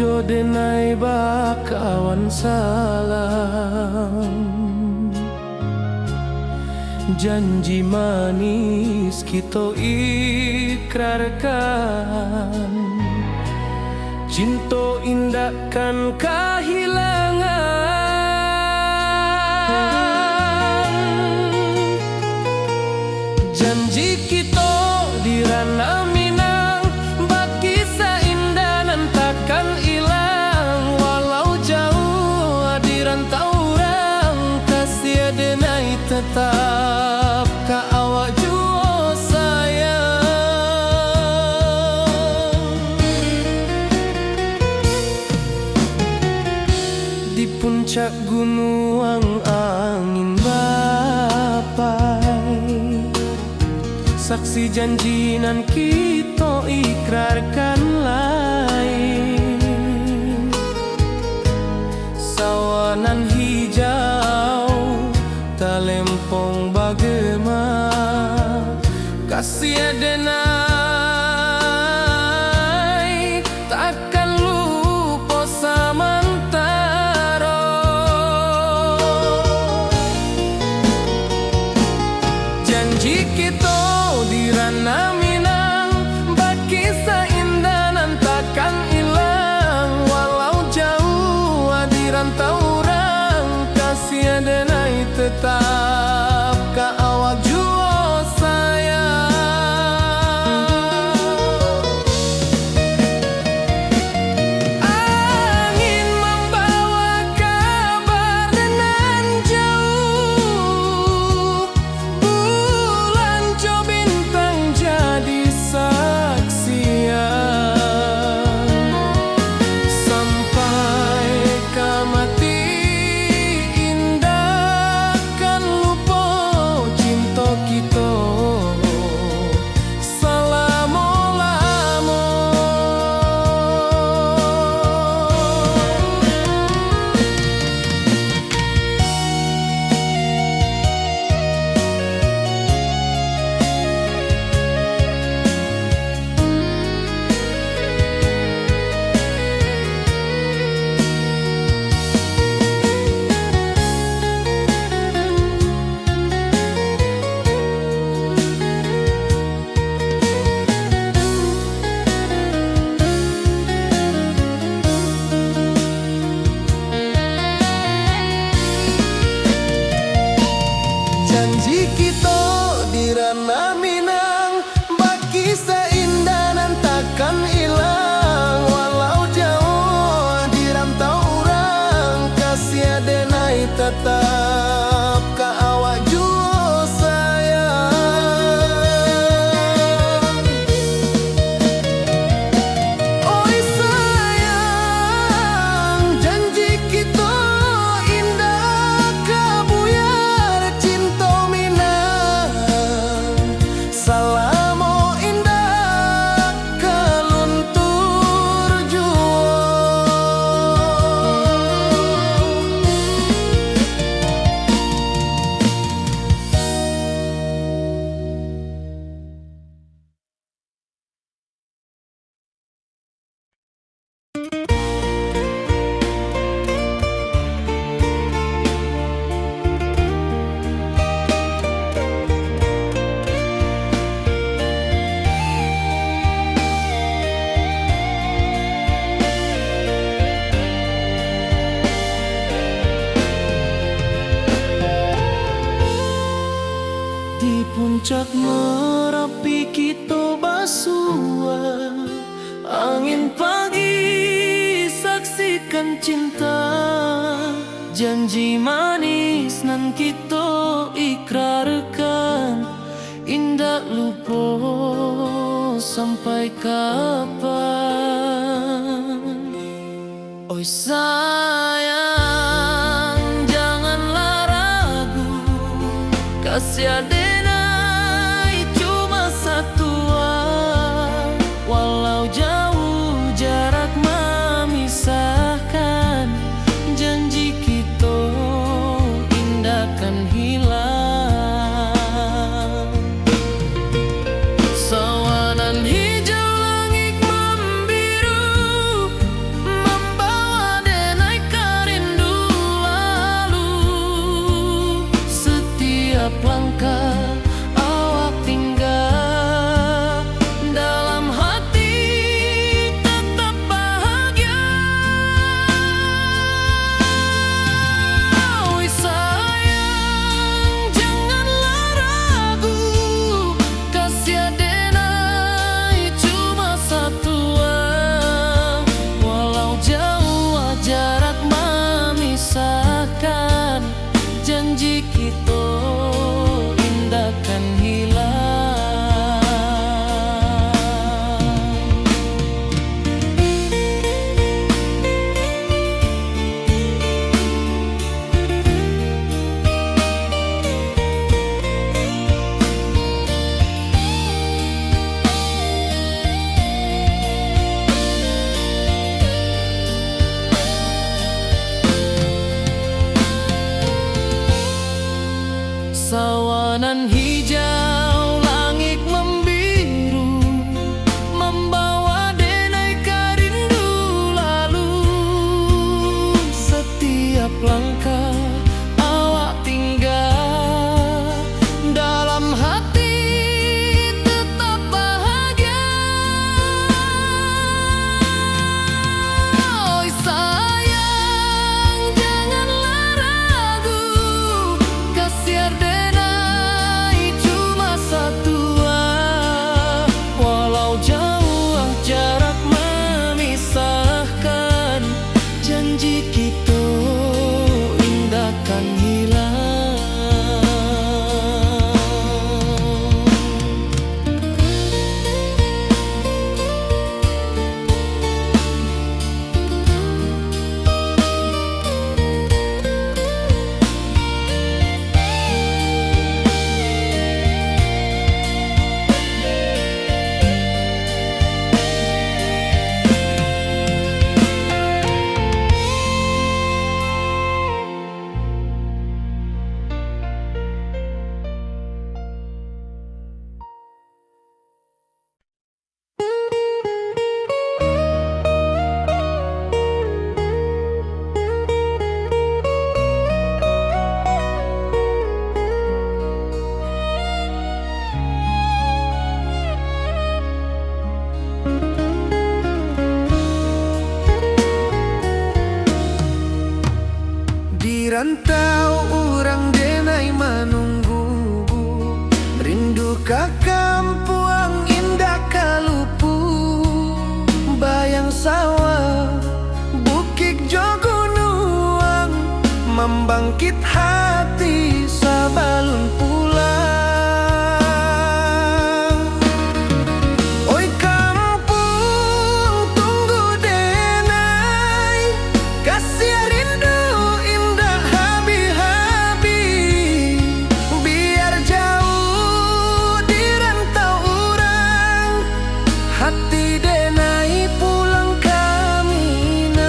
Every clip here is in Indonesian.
jo denai bakawan salam, janji manis kita ikrarkan, cinta indahkan kehilangan. Janji kita di ranah Minang, bagi seindah nan takkan hilang. Walau jauh di rantau orang, kasih denai tetap ka awak jua sayang. Di puncak gunung angin bapai, saksi janji nan kita ikrarkan lain. Sawanan hijau talempong bagema, kasih denai takkan lupa samantara. Janji kita di ranah Minang, bagi seindah nan takkan hilang. Walau jauh di rantau orang, kasih denai tetap ka awak jua sayang. Angin membawa kabar nan jauh, bulan jo bintang jadi saksian. Sampai ke mati indah kan lupa cinta kita selama-lama. Janji kita di ranah Minang, bagi seindah nan takkan hilang. Walau jauh di rantau orang, kasih denai tetap ka awak jua sayang. Oi sayang, janji kita indah kabuyar cinta Minang. Salamo indah keluntur jua. Di puncak Merapi kita basua, angin pagi saksikan cinta. Janji manis nan kita ikrarkan, indah lupa sampai kapan. Oi sayang, janganlah ragu, kasih denai cuma satu. Walau jauh jarak memisahkan, janji kita indahkan hilang. Sawanan hijau langit membiru, janji kita indah kan hilang. Sawanan hijau, langit membiru, membawa denai rindu lalu. Setiap langkah awak tinggal, dalam hati tetap bahagia. Oi sayang, janganlah ragu, kasih jarak memisahkan, janji kita indah kan hilang. Di rantau orang denai menunggu, rindu ka kampung indah kalupu. Bayang sawah, bukit jo gunung, membangkit hati sabalun pulang. Oi kampung tunggu denai, kasih rindu indah habi-habi. Biar jauh di rantau orang, hati denai pulang kaminang.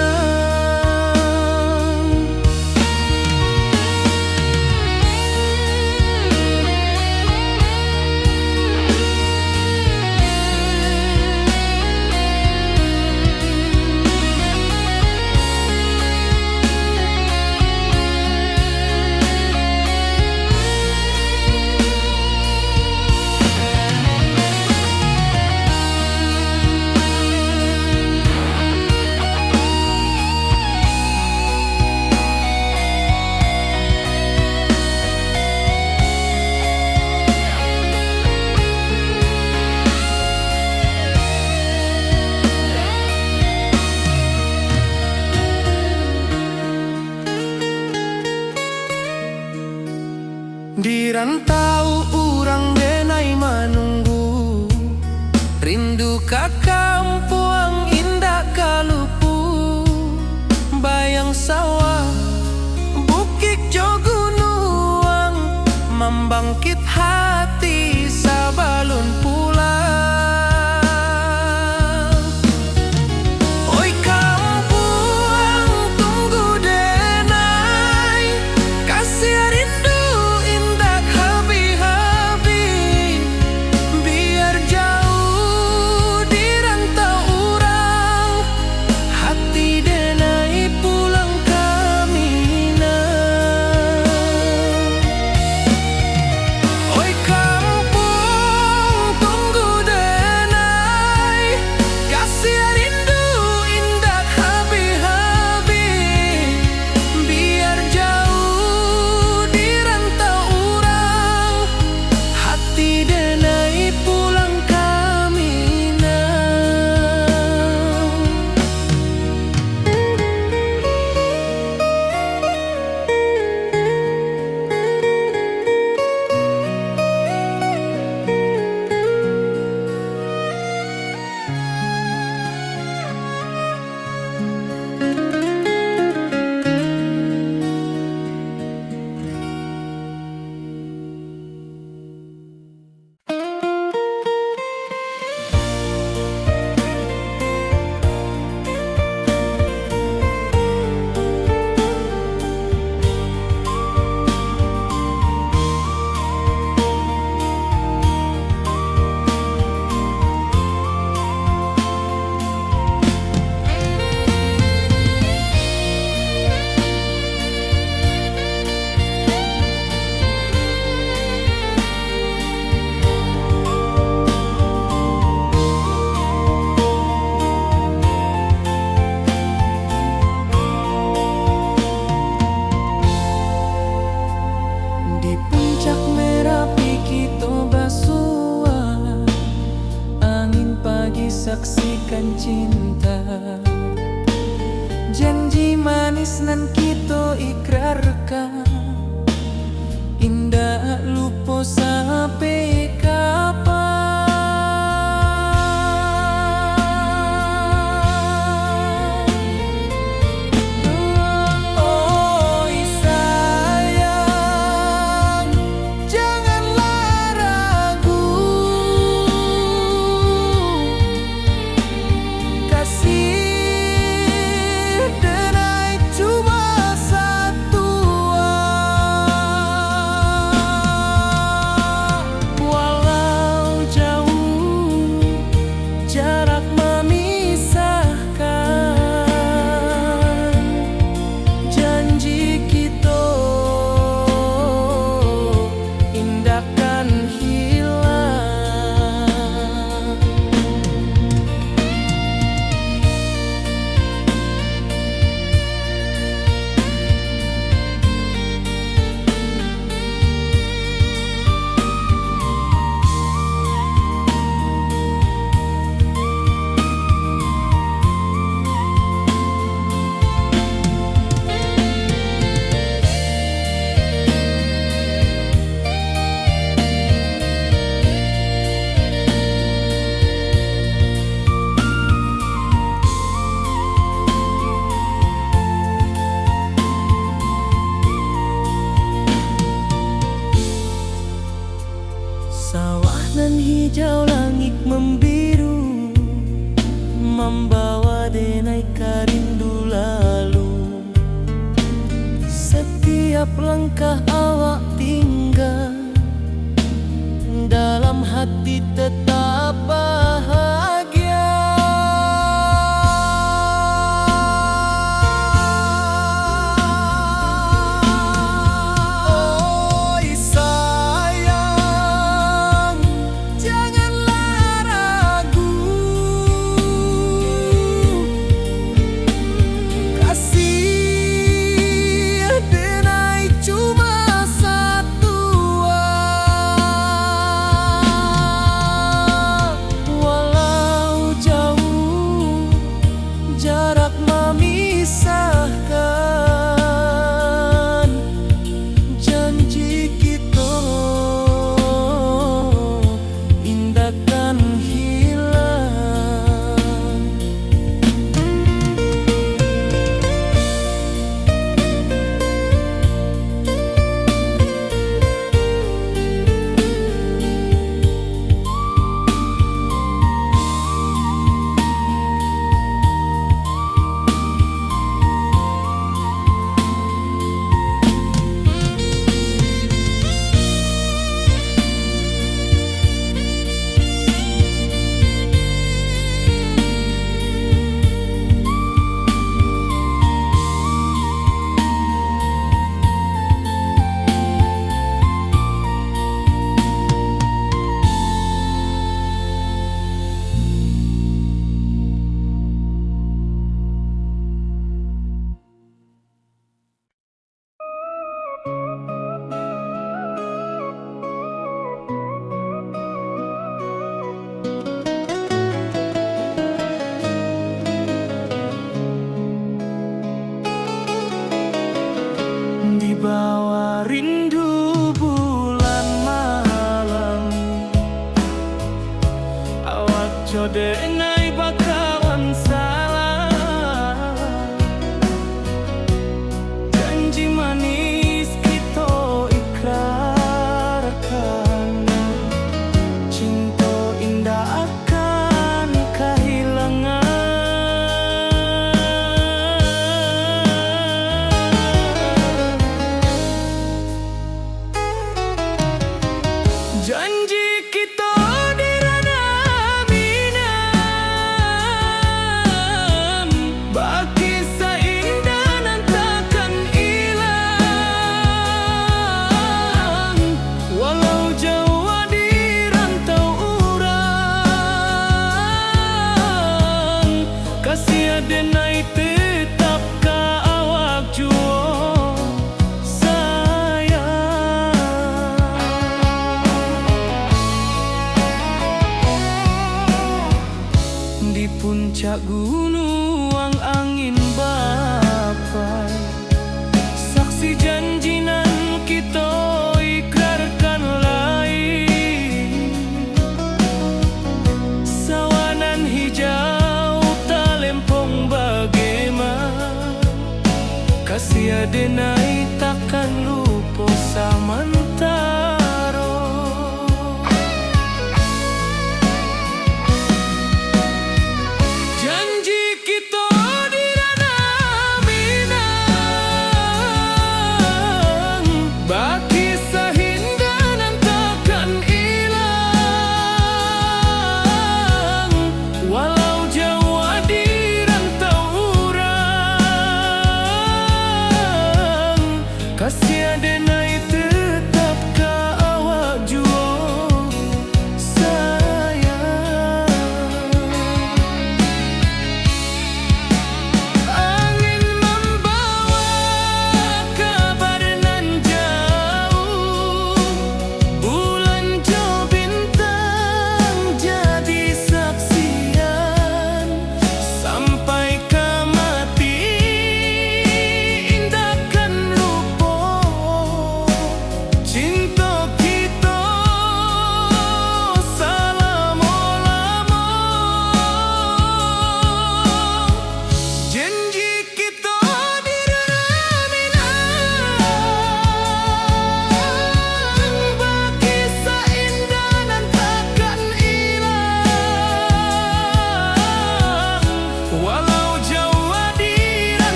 Di rantau orang denai menunggu, rindu ka kampung indah kalupu. Bayang sawah, bukit jo gunung, membangkit hati sabalun pulang. Oi kampung tunggu denai, kasih rindu indah habi-habi. Biar jauh di rantau orang, hati denai pulang kaminang. Oi akan cinta. Janji manis nan kita ikrarkan, indah lupa sampai kapan. Oi sayang, janganlah ragu, kasih denai cuma satu. Walau jauh jarak memisahkan, janji kita indahkan hilang. Sawah nan hijau, langit membiru, membawa denai rindu lalu. Setiap langkah awak tinggal, dalam hati tetap bahagia. Oi sayang, janganlah ragu, kasih denai cuma satu. Walau jauh jarak memisahkan, janji kita indahkan hilang. Di bawah rindu bulan malam, awak codenai bakawan salah. Janji manis kita ikrarkan, cinta indah akan kehilangan. Janji kita di ranah minam, baki seindah nan takkan hilang. Walau jauh di rantau urang, kasih denai tetap ka awak jua sayang.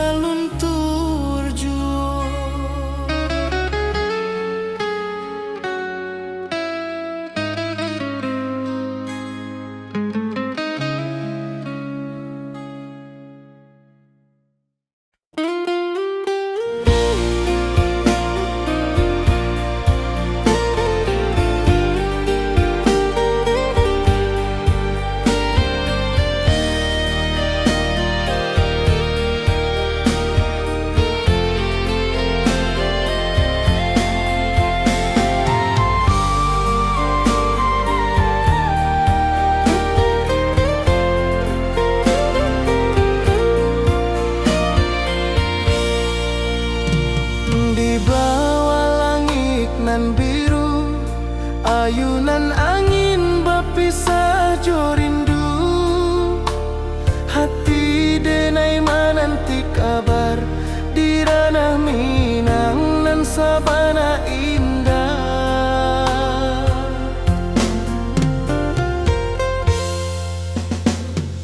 saluntur jua. Di bawah langit nan biru, ayunan angin berpisah jo rindu. Hati denai menanti kabar di ranah Minang nan sabana indah.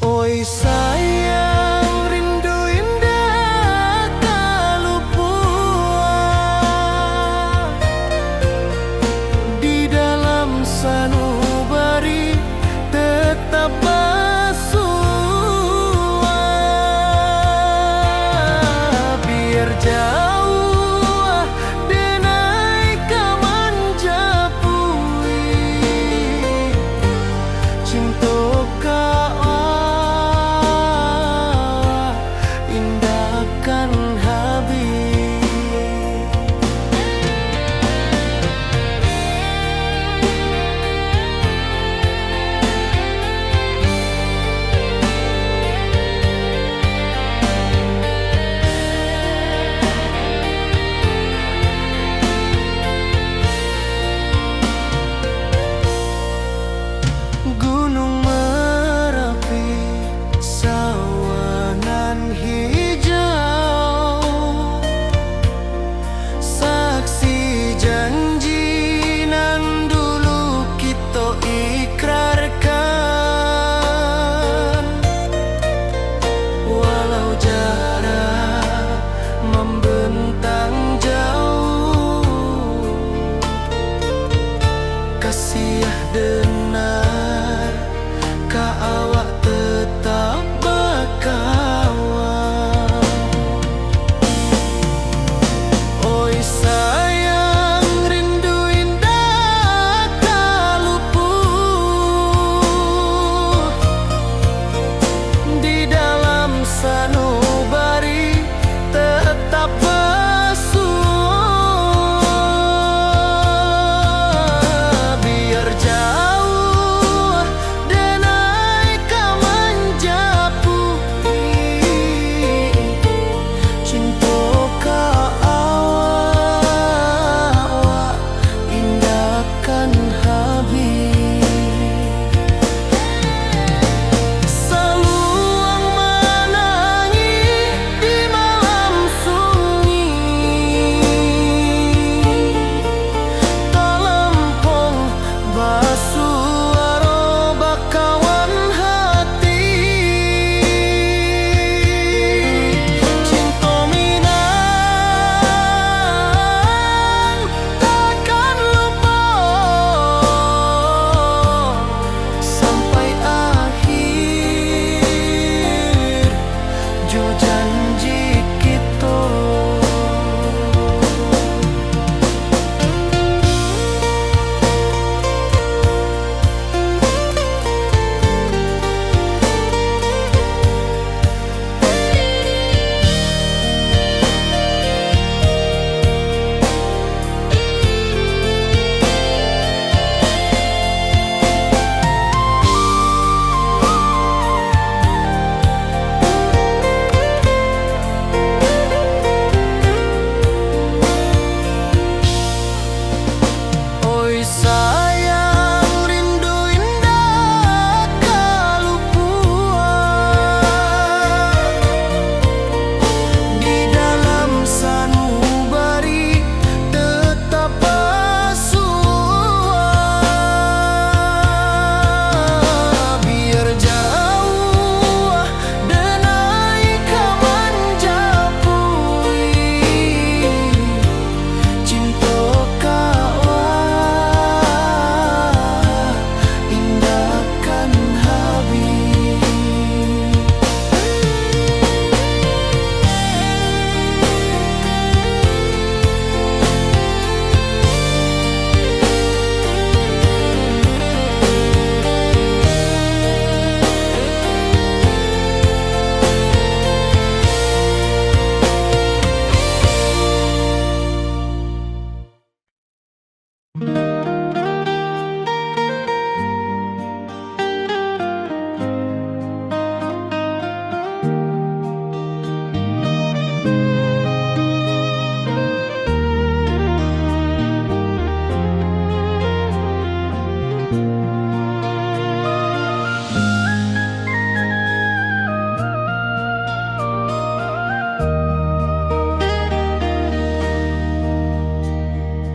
Oi sayang, rindu indah kalupua di dalam sanubari tetap bersua. Biar jauh denai kamanjapui cinta indahkan habis.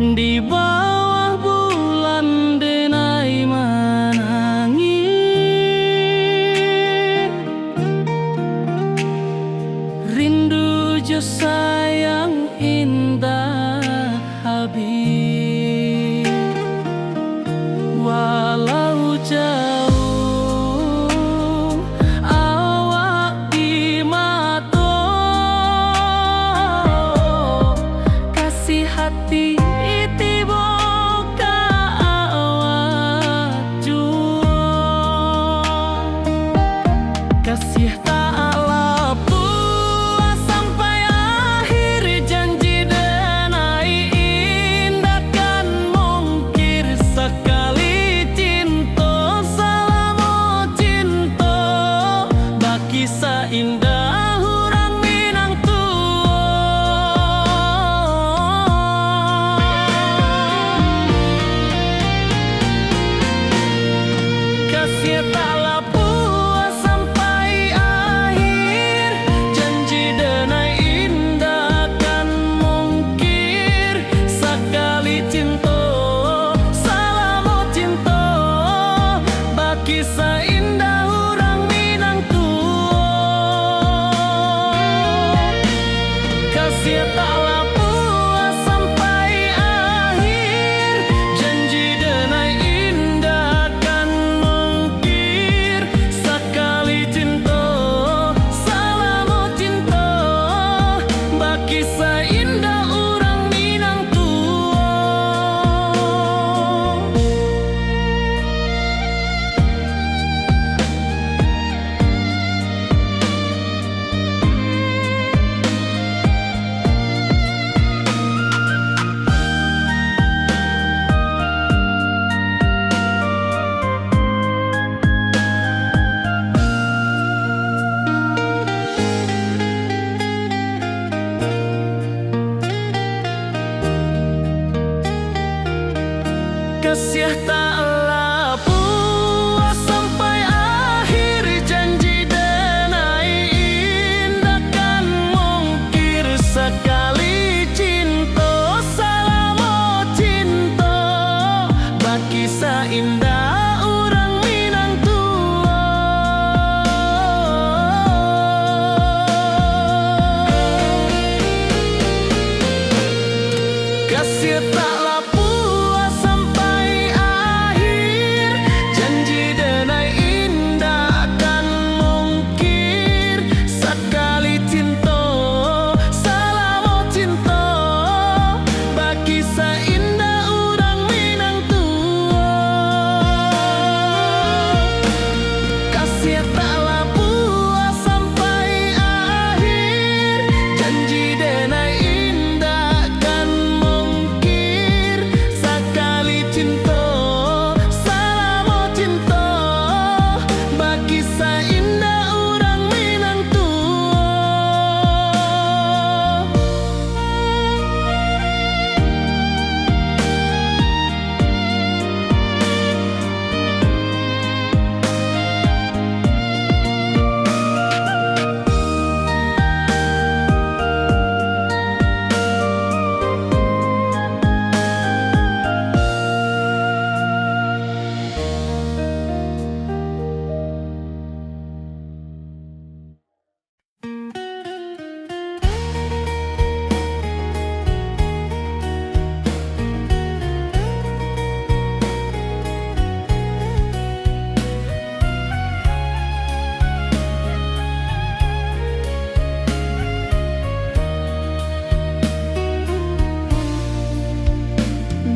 Di bawah bulan denai menangi, rindu jo sayang indah habis. Walau jauh awak di mata, kasih hati tiba ka awak jua. Kasih tak lepas sampai akhir, janji denai indah kan mungkir. Sekali cinta selama cinta, baki seindah hurang Minang tua. Kasih tak lepas sampai akhir, janji denai indah kan mungkir. Sekali cinta selama cinta, baki seindah hurang Minang tua. Kasih tak lepas sampai akhir, janji denai indah kan mungkir. Sekali cinta selama cinta, baki seindah urang Minang tua. Kasih tak lepas sampai akhir, janji denai indah kan mungkir. Sekali cinta selama cinta, baki seindah urang Minang tua. Kasih tak lepas sampai akhir, janji denai indah kan mungkir. Sekali cinta selama cinta, baki seindah urang Minang tua. Kasih tak lepas sampai akhir, janji denai indah kan mungkir. Sekali cinta selama cinta, baki seindah urang Minang tua.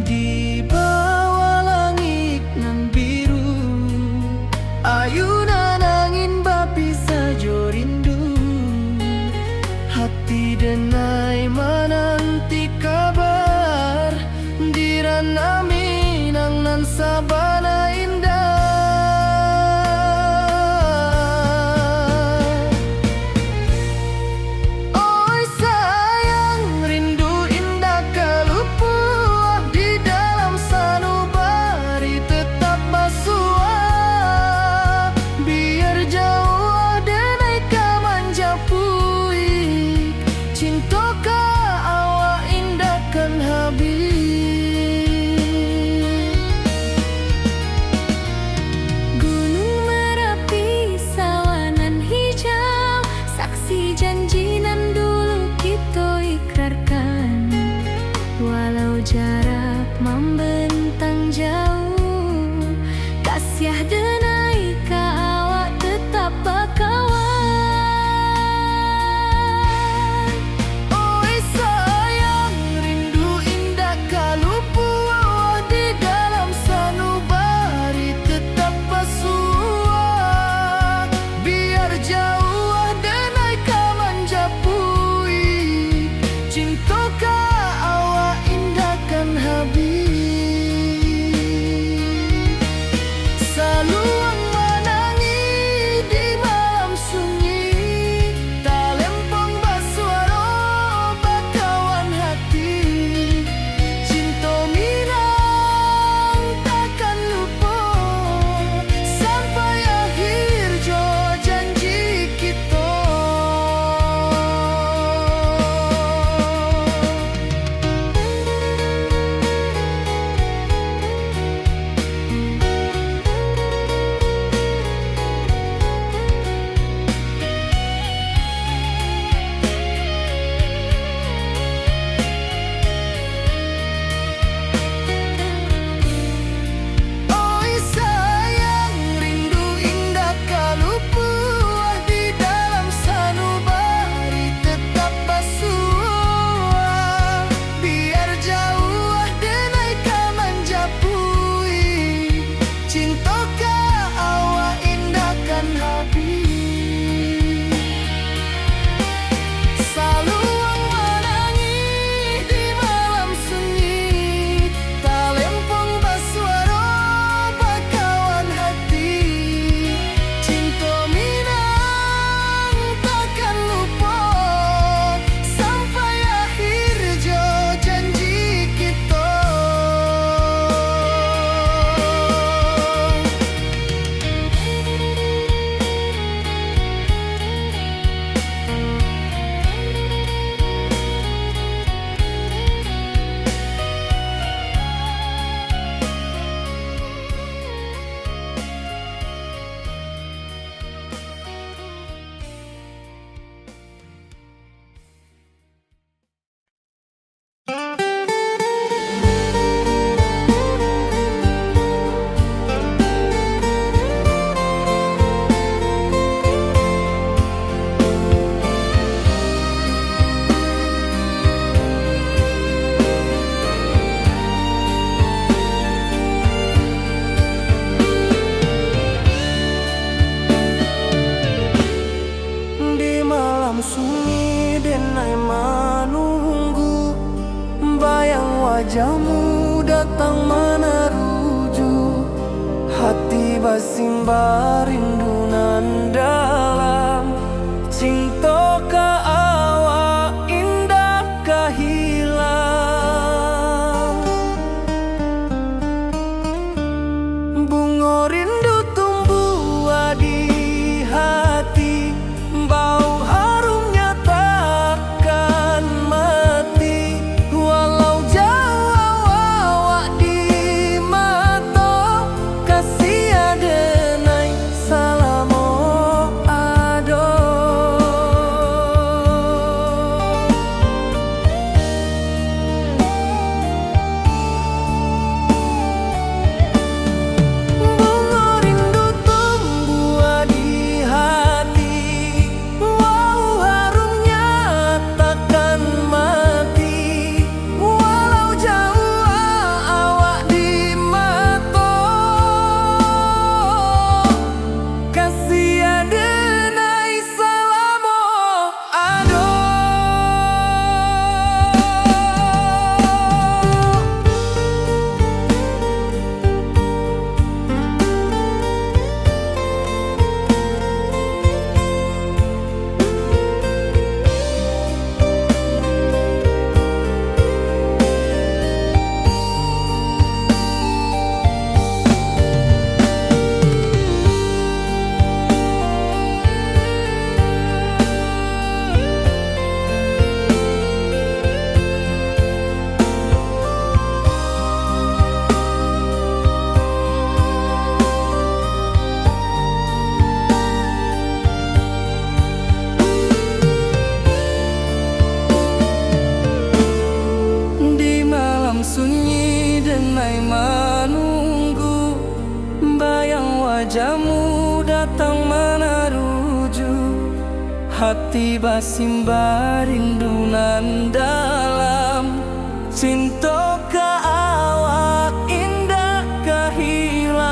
Di bawah langit nan biru, ayunan angin bapi sajo rindu. Hati denai menanti kabar, di ranah Minang nan sabana indah. Oi sayang, rindu indah kelupuah di dalam sanubari tetap basua. Biar jauh denai ka manja puik, wajahmu datang meneruju, hati basimba rindu nan dalam. Cinta ka awak indah ka hilang. Bunga rindu tumbuh di hati, bau harumnya takkan mati. Walau jauh awak di mata, kasih adenai salamo ado. Bunga rindu tumbuh di hati, wow harumnya takkan mati. Walau jauh awak di mata, kasih adenai salamo ado. Di malam sunyi denai menunggu, bayang wajahmu datang meneruju, hati basimba rindu nan dalam. Cinta ka awak indah ka hilang.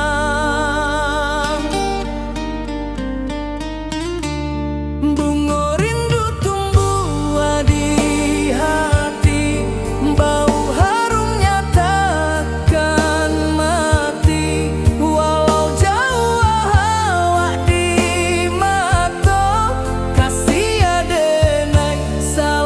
Bunga rindu tumbuh di hati, bau harumnya takkan mati. Walau jauh awak di mata, kasih adenai salamo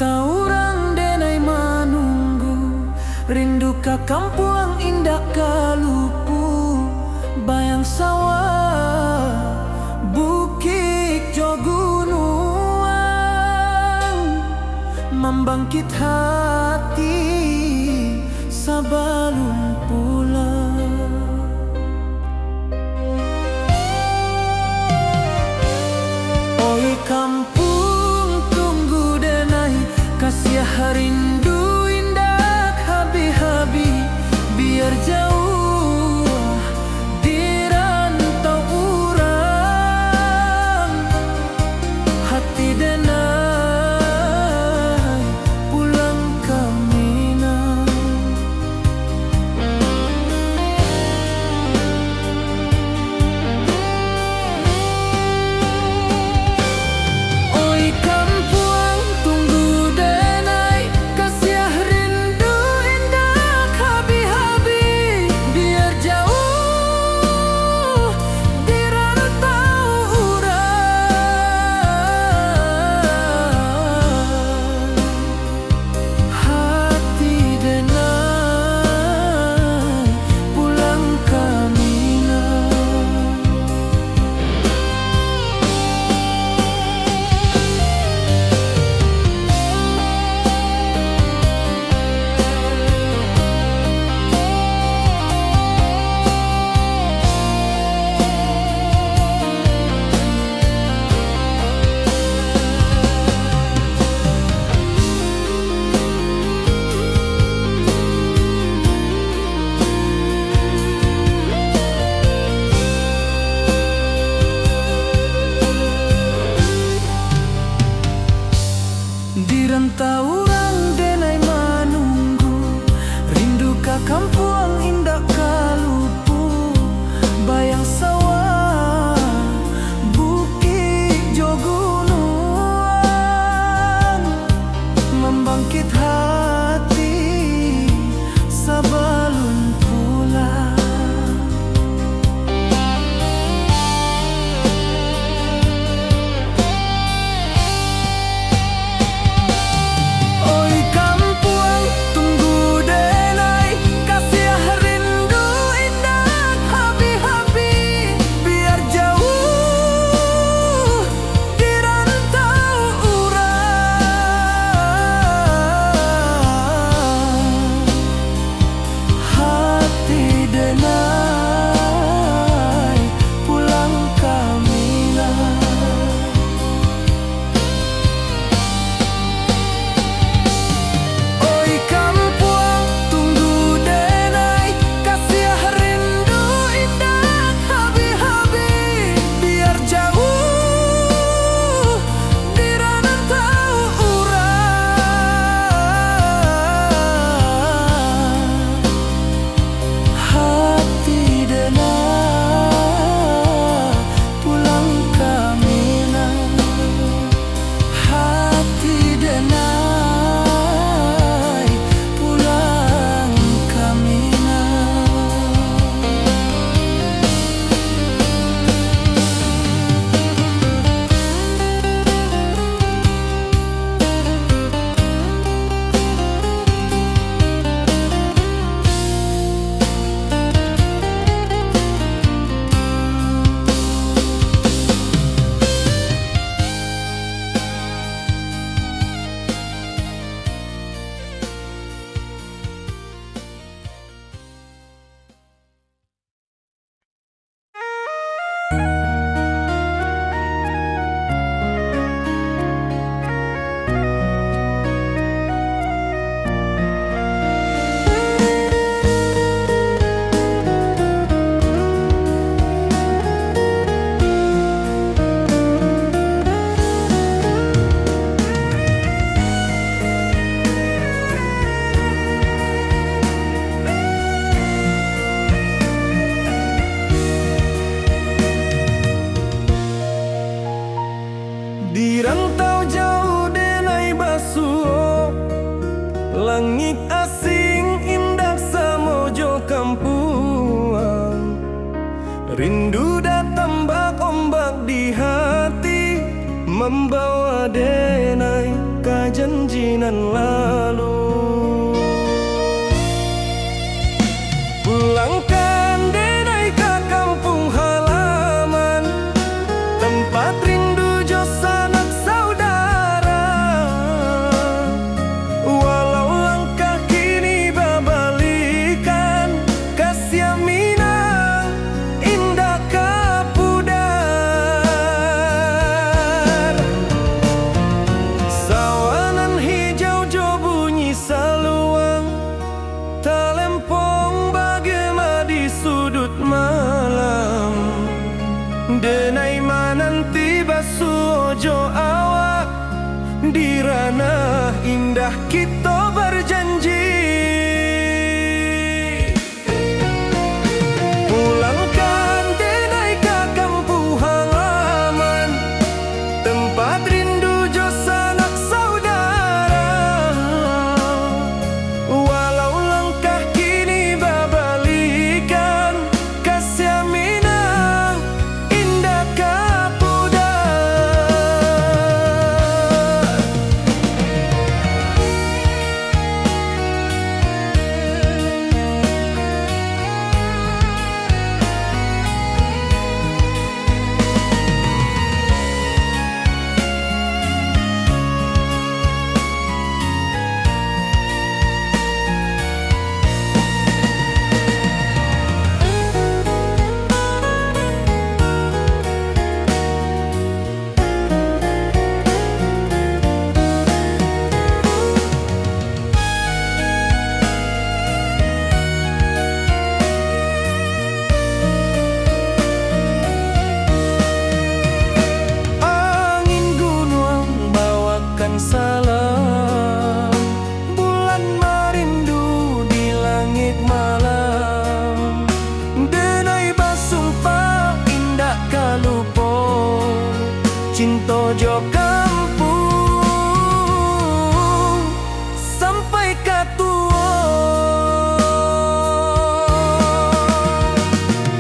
taurang denai manunggu, rindu ka kampuang indah kalupu, bayang sawah bukit jo gunung, membangkit hati sabalun pulang. Oi kampung tunggu denai, kasih rindu indah habi-habi, biar jauh di rantau urang, hati denai pulang ke Minang. Oi kampung tunggu denai, kasih rindu indah habi-habi, biar jauh di rantau urang, hati denai pulang ke Minang. Di rantau urang denai manunggu, rindu ka kampuang indah kalupu, bayang sawah bukit jo gunung, membangkit hati sabalun pulang. Oi kampung tunggu denai, kasih rindu indah habi-habi, biar jauh di rantau urang, hati denai pulang ke Minang. Oi kampung tunggu denai, kasih rindu indah habi-habi, biar jauh di rantau urang, hati denai pulang ke Minang, hati denai pulang ke Minang. Di rantau jauh denai basuh, langit asing indah samojo kampuang, rindu datang bak ombak di hati, membawa denai ke janji nan lalu. Pulangkan denai ke kampung halaman, tempat rindu jo sanak saudara. Walau langkah kini babalikan, kasih Minang indah kapudar. Sawanan hijau jo bunyi saluang, talempong bagema di sudut malam. Denai mananti basuh jo awak, di ranah indah kita berjanji. Pulangkan denai ke kampung halaman, tempat rindu jo sanak saudara. Walau langkah kini babalikan, kasih Minang indah kapudar. Angin gunung bawakan salam, bulan merindu di langit malam. Denai basumpah indah kalupo, cinta jo kampung sampai katua.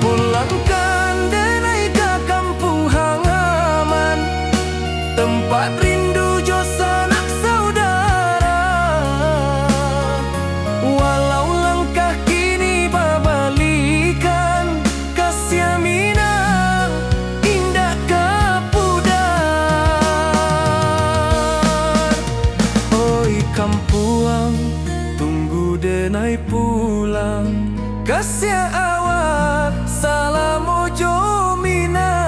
Pulangkan denai ke kampung halaman, tempat rindu jo sanak saudara. Walau langkah kini babalikan, kasih Minang indah kapudar. Oi kampuang, tunggu denai pulang, kasih awak salam ojo Minang.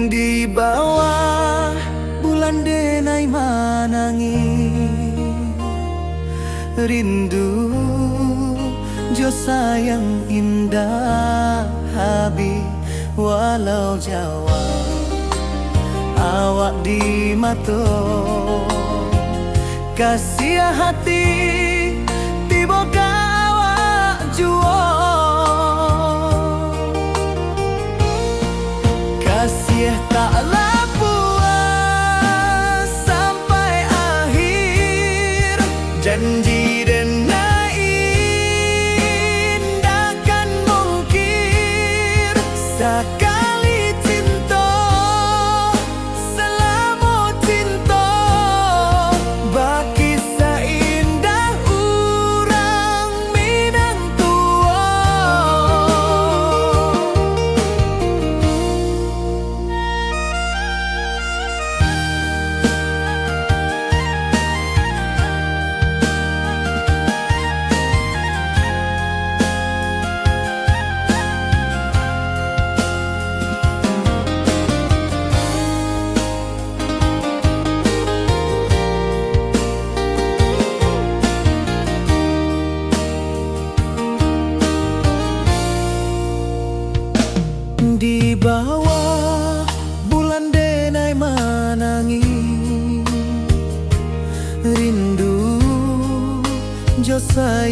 Di bawah bulan denai manangi, rindu jo sayang indah habi. Walau Jawa awak di mato, kasih hati tiba awak juo. Kasih taklah puas sampai akhir, janji denai indah kan mungkir. Sekali cinta selama cinta, baki seindah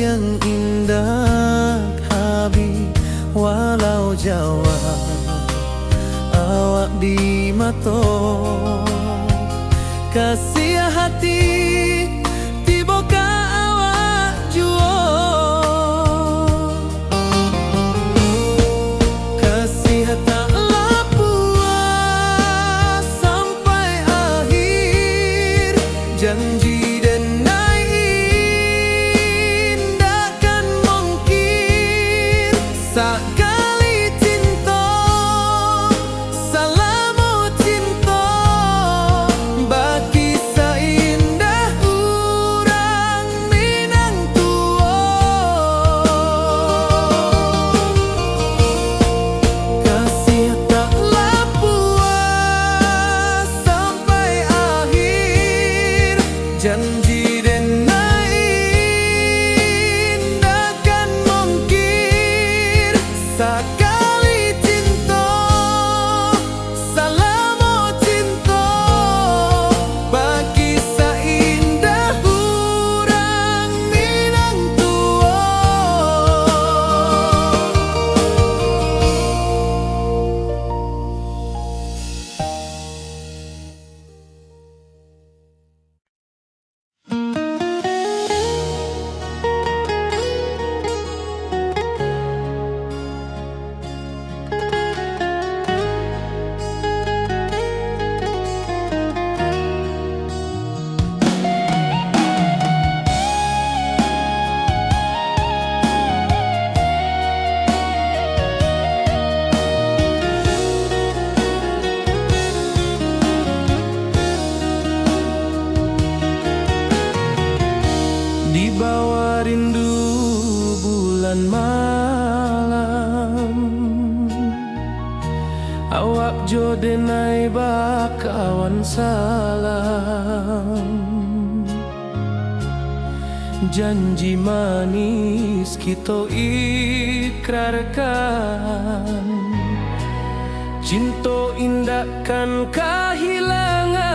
yang indah Habib, walau jauh awak di mata, kasih hati tiba ka awak jua, kasih taklah puas sampai akhir, janji dan naik takkan mungkin sekali cinta. Salamu cinta bagi seindah urang Minang tua, kasih taklah puas sampai akhir, janji dan naik takkan mungkin sekali cinta. Salamu cinta bagi seindah urang Minang tua. Di bawah rindu bulan malam, awak jodenai bakawan salam, janji manis kita ikrarkan, cinta indahkan kehilangan.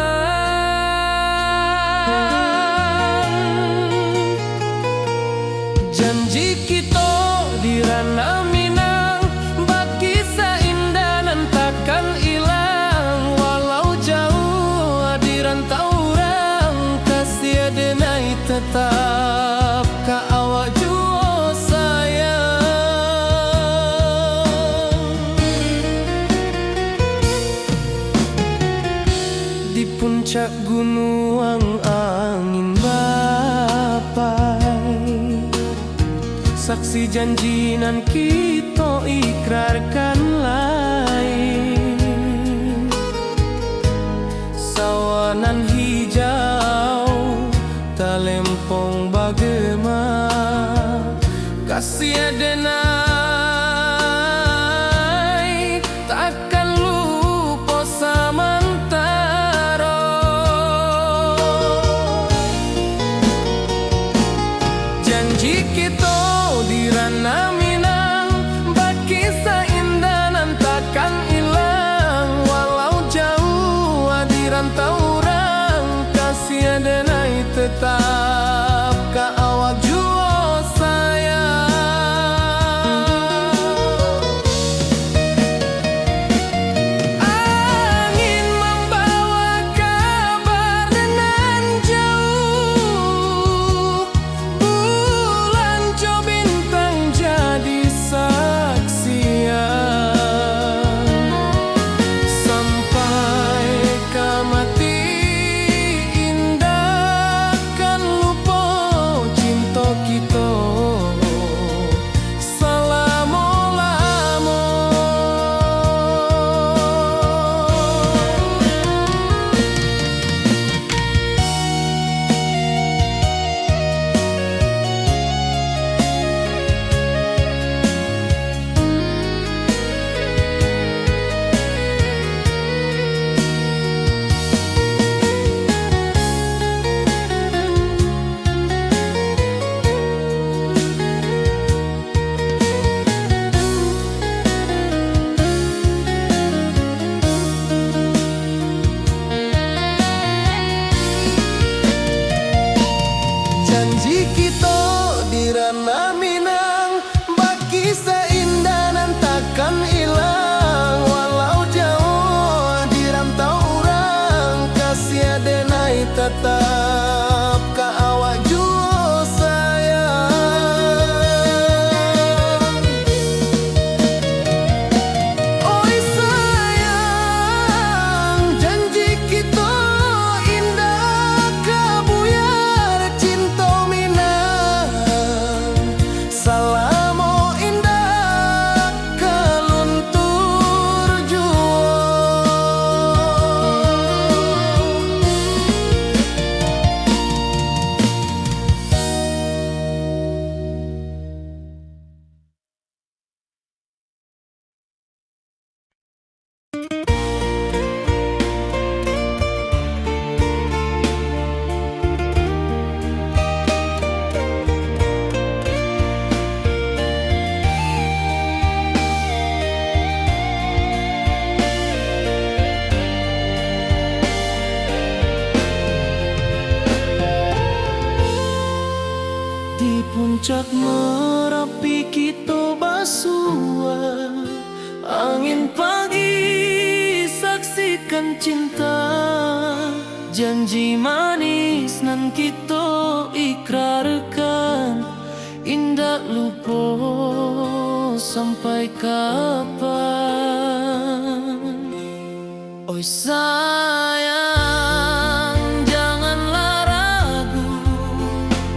Janji kita di ranah Minang bagi seindah nan takkan hilang, walau jauh di rantau orang, kasih denai tetap ka awak jua sayang. Di puncak gunung angin bapai, saksi janji nan kita ikrarkan lain, sawanan hijau talempong bagema, kasih denai takkan lupa samantara, janji kita di ranah Minang bagi seindah nan takkan hilang, walau jauh di rantau orang, kasih denai tetap ka awak jua sayang. Angin membawa kabar dengan jauh, bulan jo bintang jadi rapi kita basua. Angin pagi saksikan cinta, janji manis nan kita ikrarkan, indah lupa sampai kapan. Oi sayang, janganlah ragu,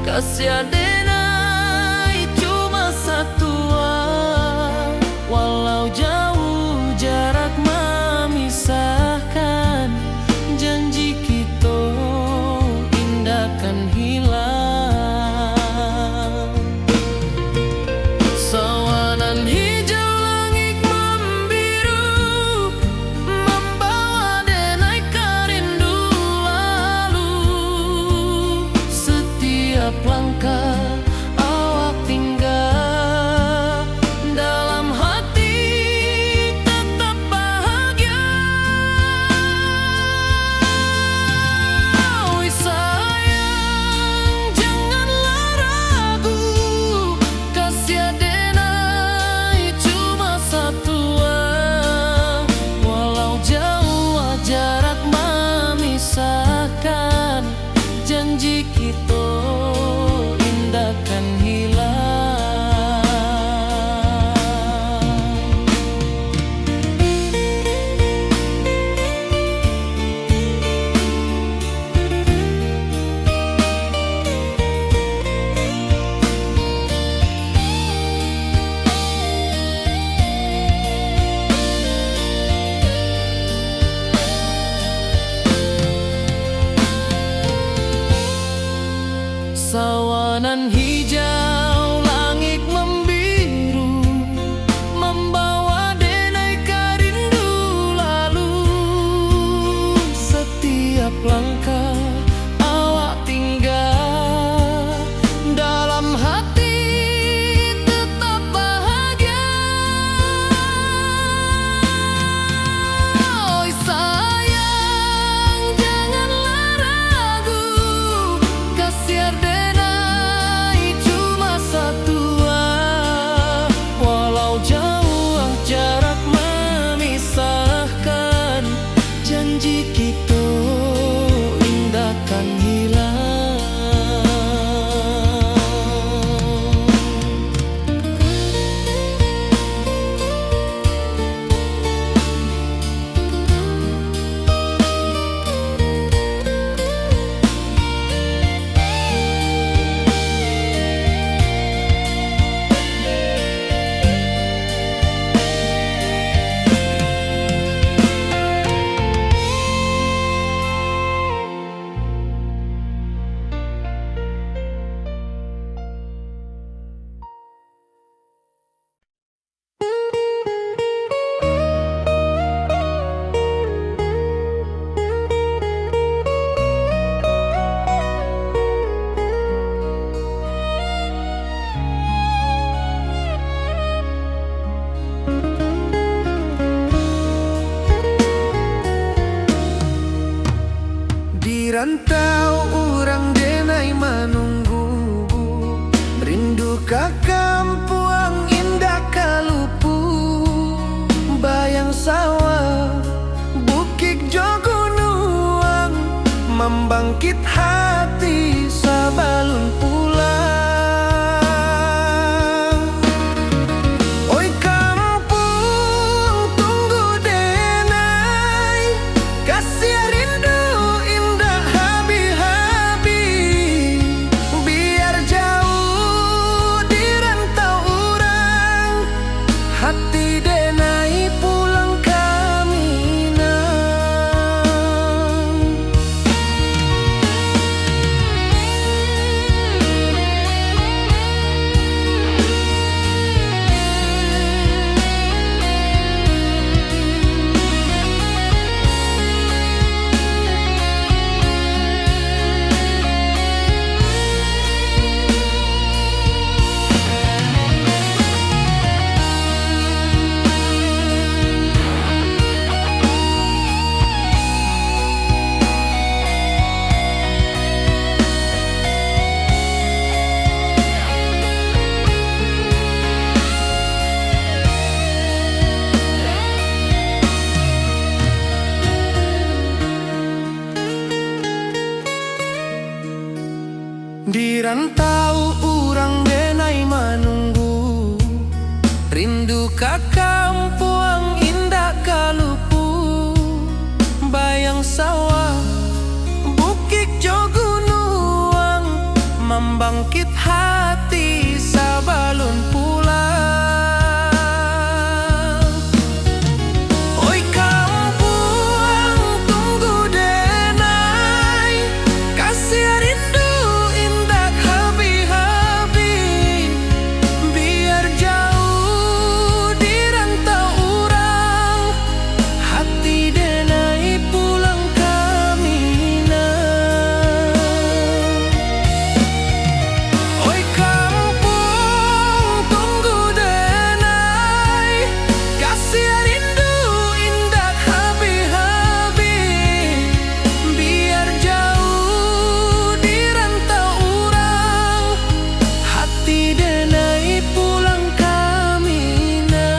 kasih adenai cuma satu. Walau jauh jarak memisahkan, janji kita indah kan hilang. Sawanan hijau langit membiru, membawa denai kerindu lalu. Setiap langkah awak tinggal, dalam hati tetap bahagia. Oi sayang, janganlah ragu, kasih adenai cuma satu. Walau jauh jarak memisahkan, janji kita indah kan hilang. Sawanan hijau langit membiru, membawa denai kerindu lalu. Setiap langkah awak tinggal, dalam hati tetap bahagia. Oi sayang, janganlah ragu, kasih adenai cuma satu. Walau jauh jarak memisahkan, janji kita indah kan hilang. Di rantau orang denai menunggu, rindu ka kampung indah kalupu. Bayang sawah, bukit jo gunung, membangkit hati sabalun pulang. Oi kampung tunggu denai, kasih rindu indah habi-habi. Biar jauh di Kakampuang indah kalupu, bayang sawah, bukit jo gunung, membangkit hati sabalun pulang. Oi kampuang tunggu denai, kasih rindu indah habi-habi, biar jauh di rantau urang, hati denai pulang kamina. Oi kampung tunggu denai, kasih rindu indah habi-habi, biar jauh di rantau urang, hati denai pulang kamina.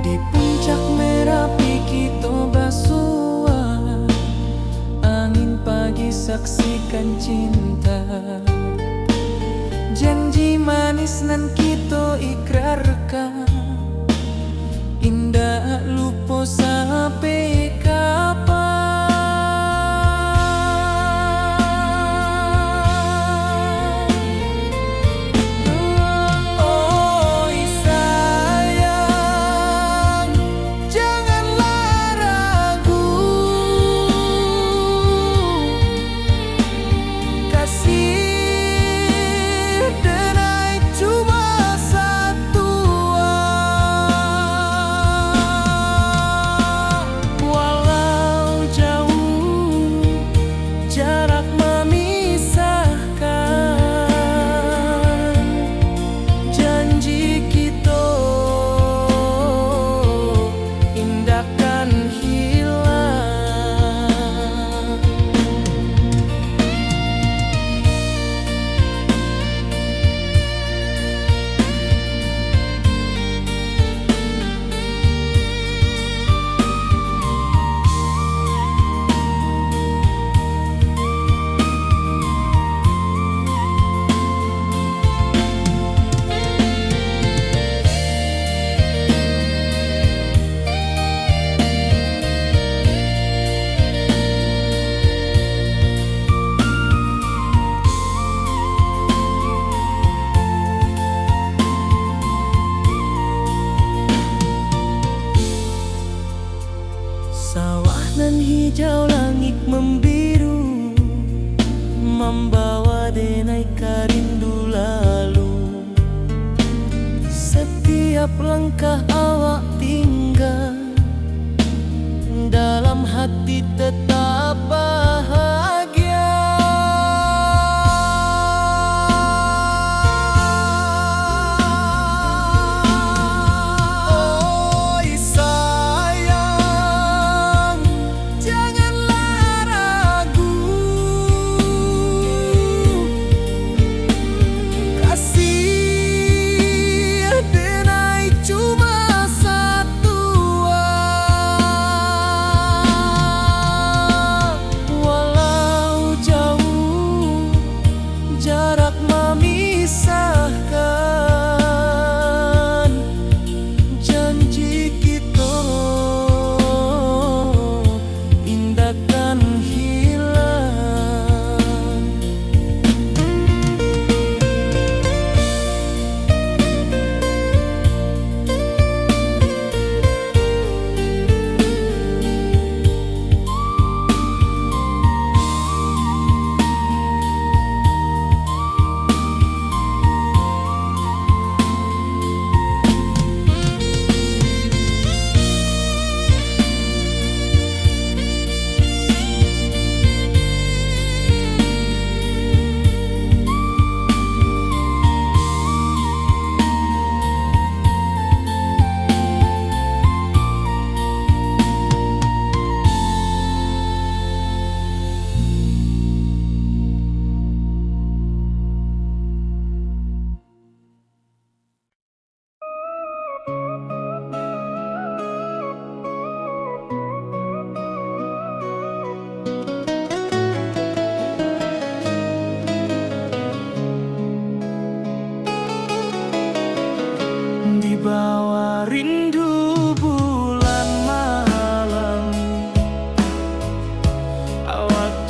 Di puncak Merapi kita basua, angin pagi saksikan cinta, janji manis nan kita ikrarkan, indah lupa sampai kapan. Oi sayang, janganlah ragu, kasih denai cuma satu. Walau jauh jarak memisahkan, janji kita indahkan hilang. Sawah nan hijau, langit membiru, membawa denai karindu lalu. Setiap langkah awak tinggal, dalam hati tetap bahagia. Oi sayang, janganlah ragu, kasih denai cuma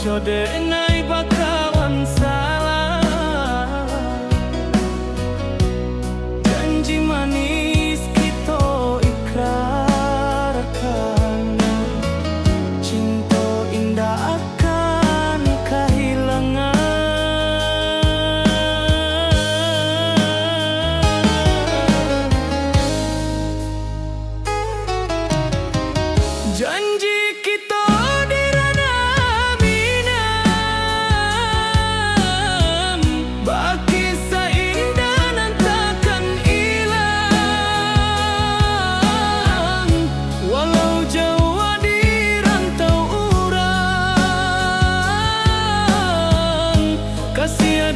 Denai bakawan salah, janji manis kita ikrarkan, cinta indah akan kehilangan. Janji kita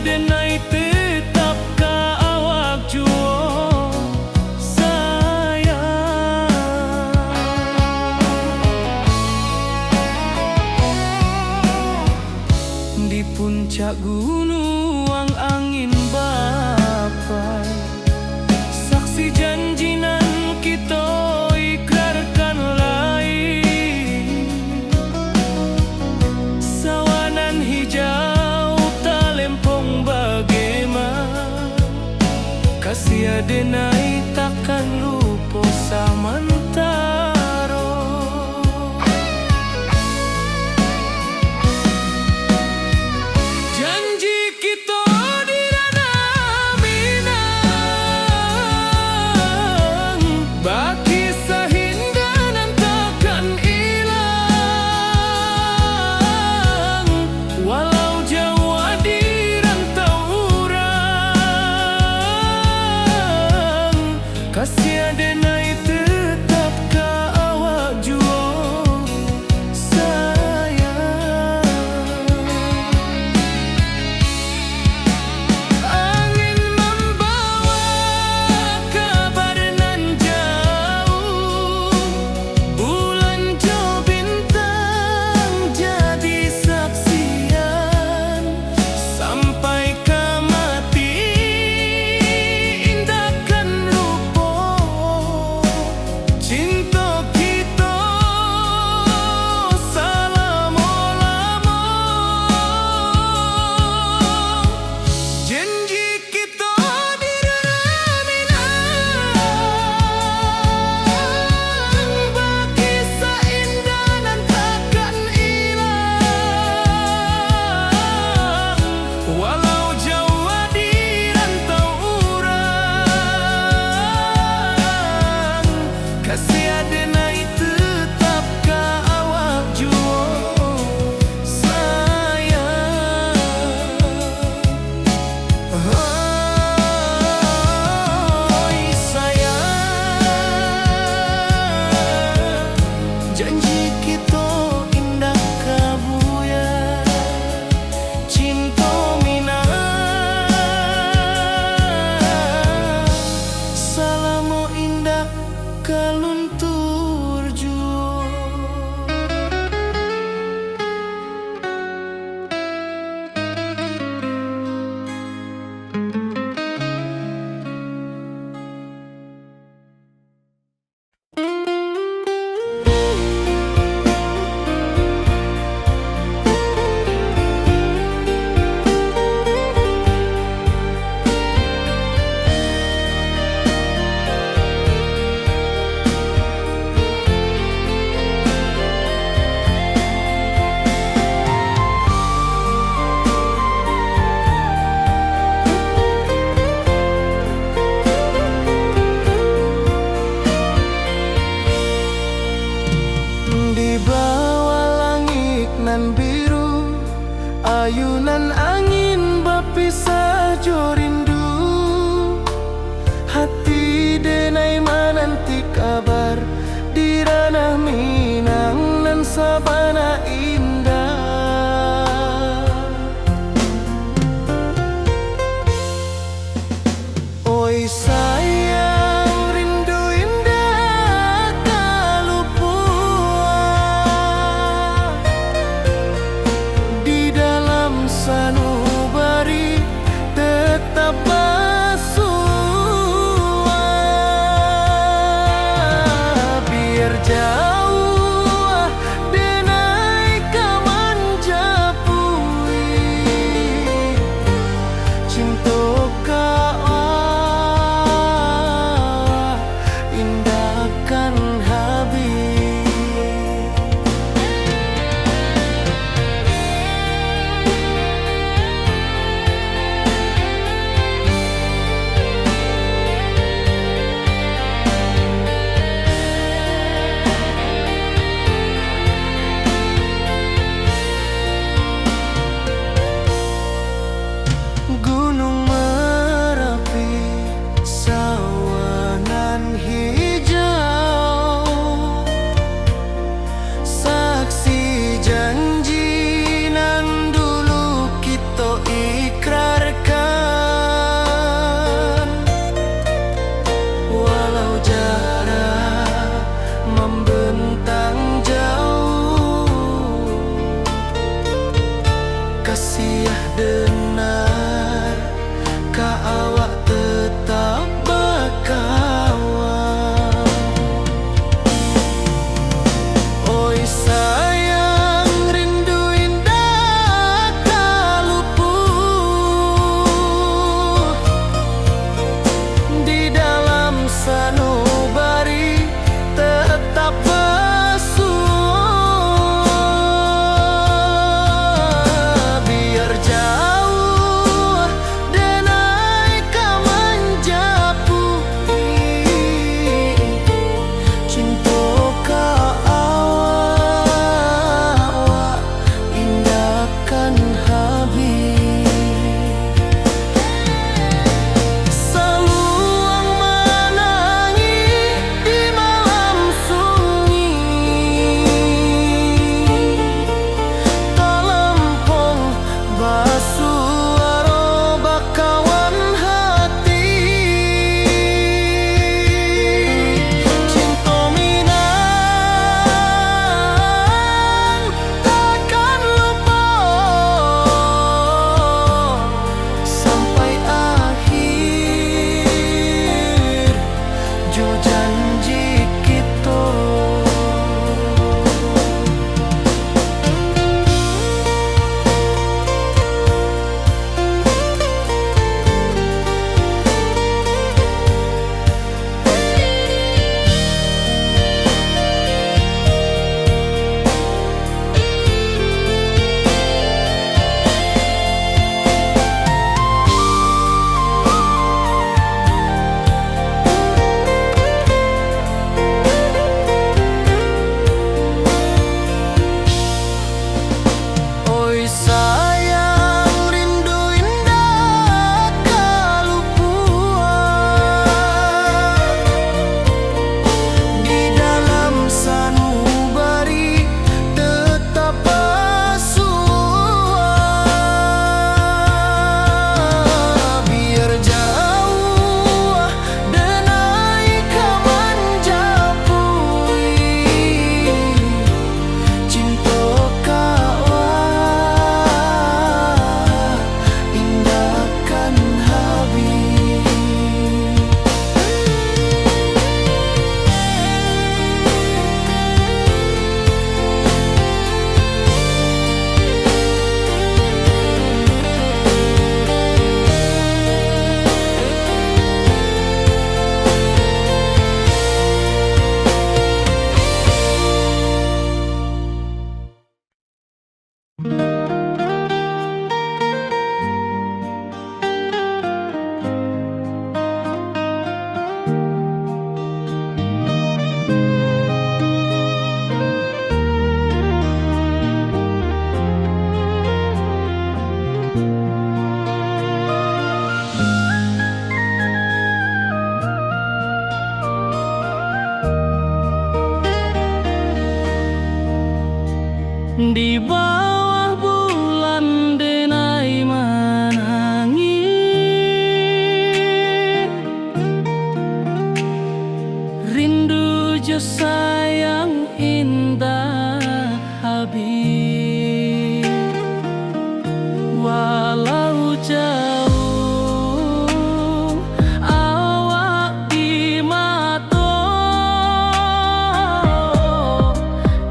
denai tetap ka awak jua sayang. Di puncak gunung angin bapai, saksi janji nan kita ikrarkan lain. Sawanan hijau kasih denai takkan lupa samantara. Janji kita di ranah Minang, baki sahindanan takkan hilang, walau jauh di rantau urang. Kasih denai tetap ka awak jua sayang. Angin membawa kabar nan jauh, bulan jo bintang jadi saksian, sampai ke mati indahkan cinta kita selama-lama. Janji kita di ranah Minang, baki seindah dan takkan hilang, walau jauh di rantau urang. Kasih denai tetap ka awak jua sayang. Oi sayang, janji kita indah kabuya, cinta Minang selama indah kaluntur jua. Di bawah langit nan biru, ayunan angin berpisah jo rindu. Hati denai menanti kabar di ranah Minang nan sabana indah. Oi sayang, rindu indah kalupua di dalam sanubari tetap Di bawah bulan denai menangis, rindu jo sayang indah habis. Walau jauh awak di mata,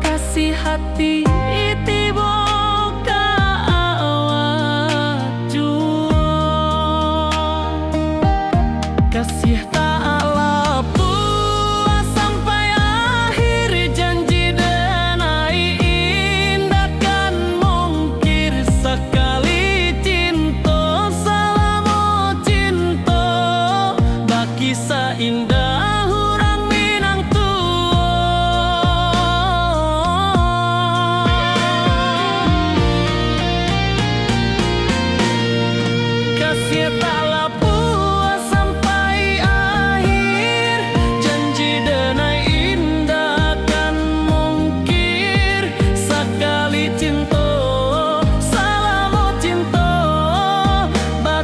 kasih hati kasih tak puas sampai akhir, janji denai indah kan mungkir sekali cinta selama cinta baki seindah orang Minang tua. Kasih tak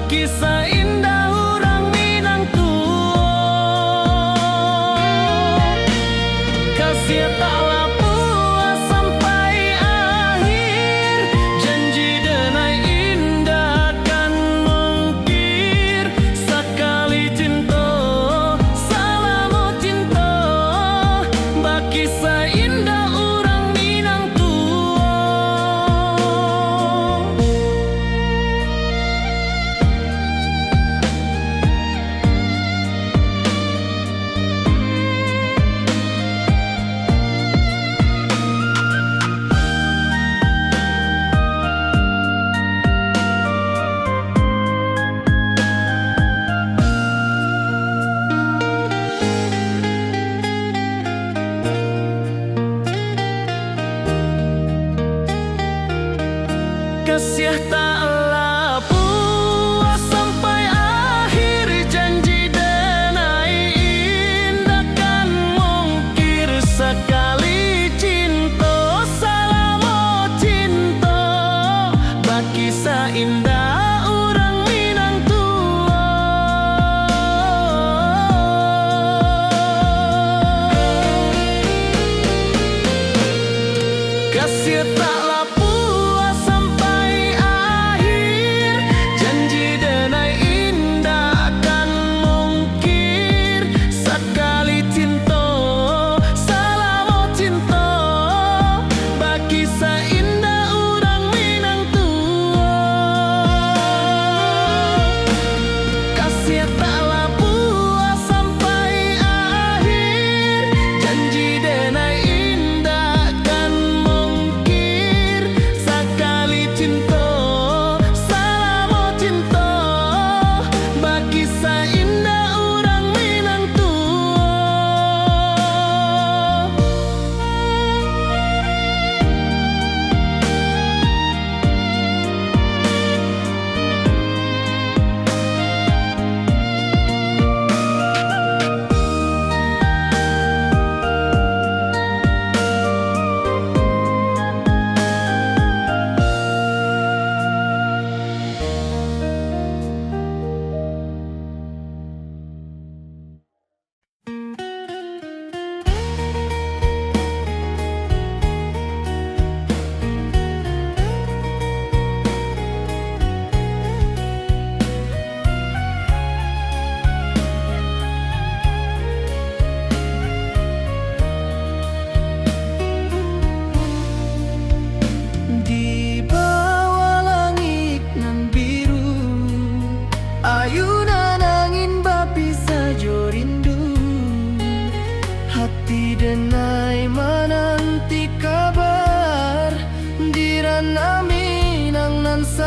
kisah indah orang Minang tua. Kasih taklah puas sampai akhir, janji denai indah kan mungkir sekali cinta selama cinta baki seindah orang Minang tua. Kasih taklah puas sampai akhir, janji denai indah kan mungkir sekali cinta selama cinta baki seindah orang Minang tua. Kasih taklah puas sampai akhir,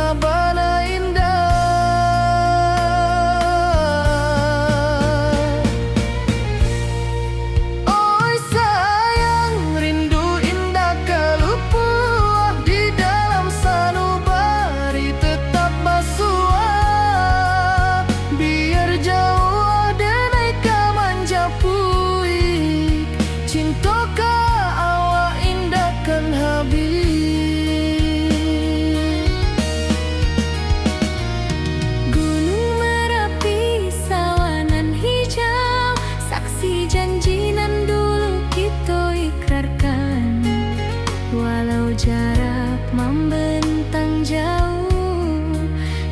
sabana indah. Oi sayang, rindu indah kalupua di dalam sanubari tetap basua. Biar jauh denai ka manjapui, cinta ka awak indah kan habis. Gunung Merapi, sawanan hijau, saksi janji nan dulu kita ikrarkan. Walau jarak membentang jauh,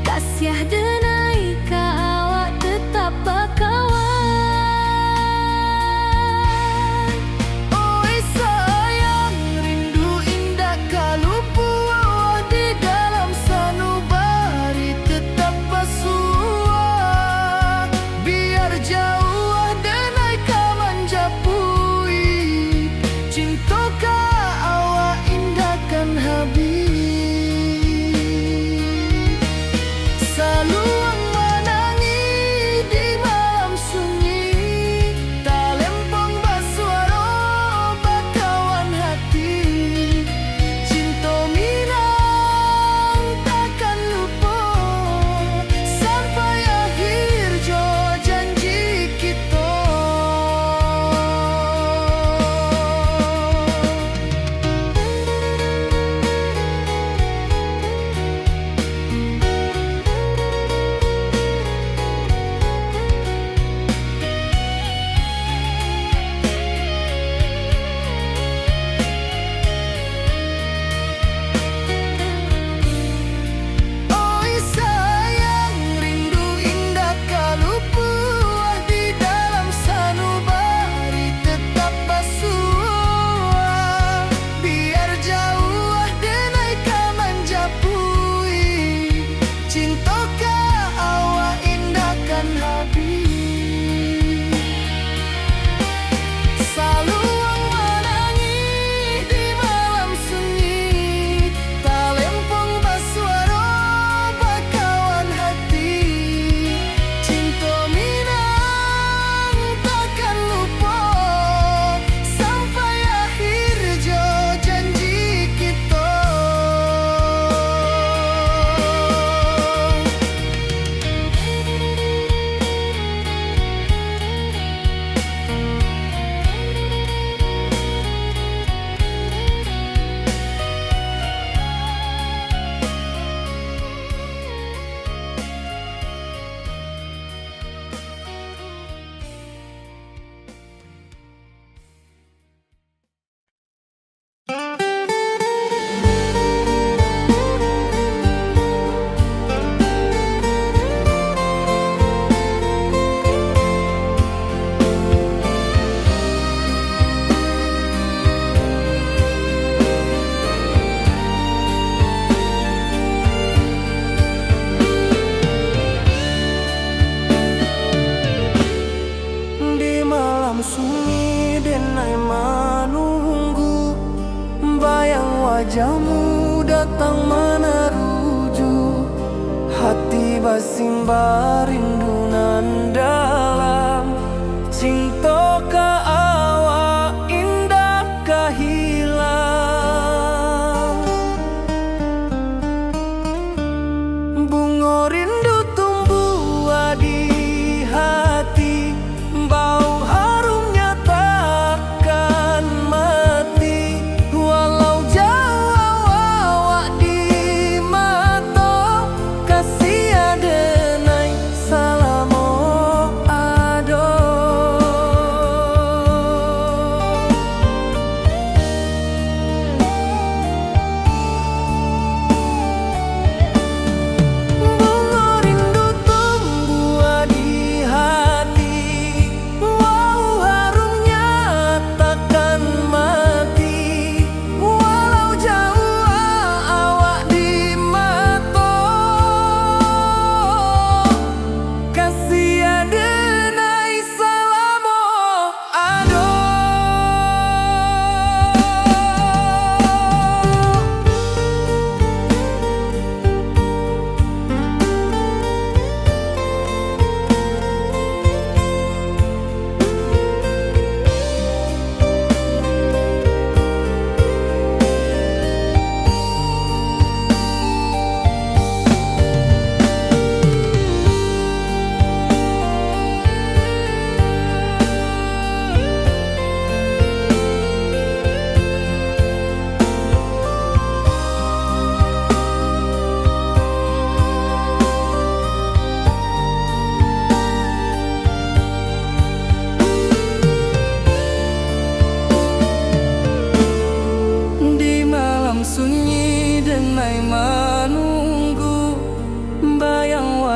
kasiah denai ka awak tetap bakawan. Oi sayang, rindu indah kalupua di dalam sanubari tetap basua. Biar jauh denai ka manjapui, cinta ka awak indah kan habis. Saluang menangi di malam sunyi, talempong basuaro bakawan hati. Cinta minang takkan lupa sampai akhir jo janji kita. Oi sayang, rindu indah kalupua di dalam sanubari tetap basua. Biar jauh denai ka manjapui, cinta ka awak indah kan habis. Saluang menangi di malam sunyi, talempong basuaro bakawan hati. Cinta minang takkan lupa sampai akhir jo janji kita. Di malam sunyi denai menunggu, bayang wajahmu datang meneruju. Hati basimba rindu nan dalam, cinta ka awak indah ka hilang. Bunga rindu tumbuh di hati, bau harumnya takkan mati. Walau jauh awak di mata, kasih ada naik salam.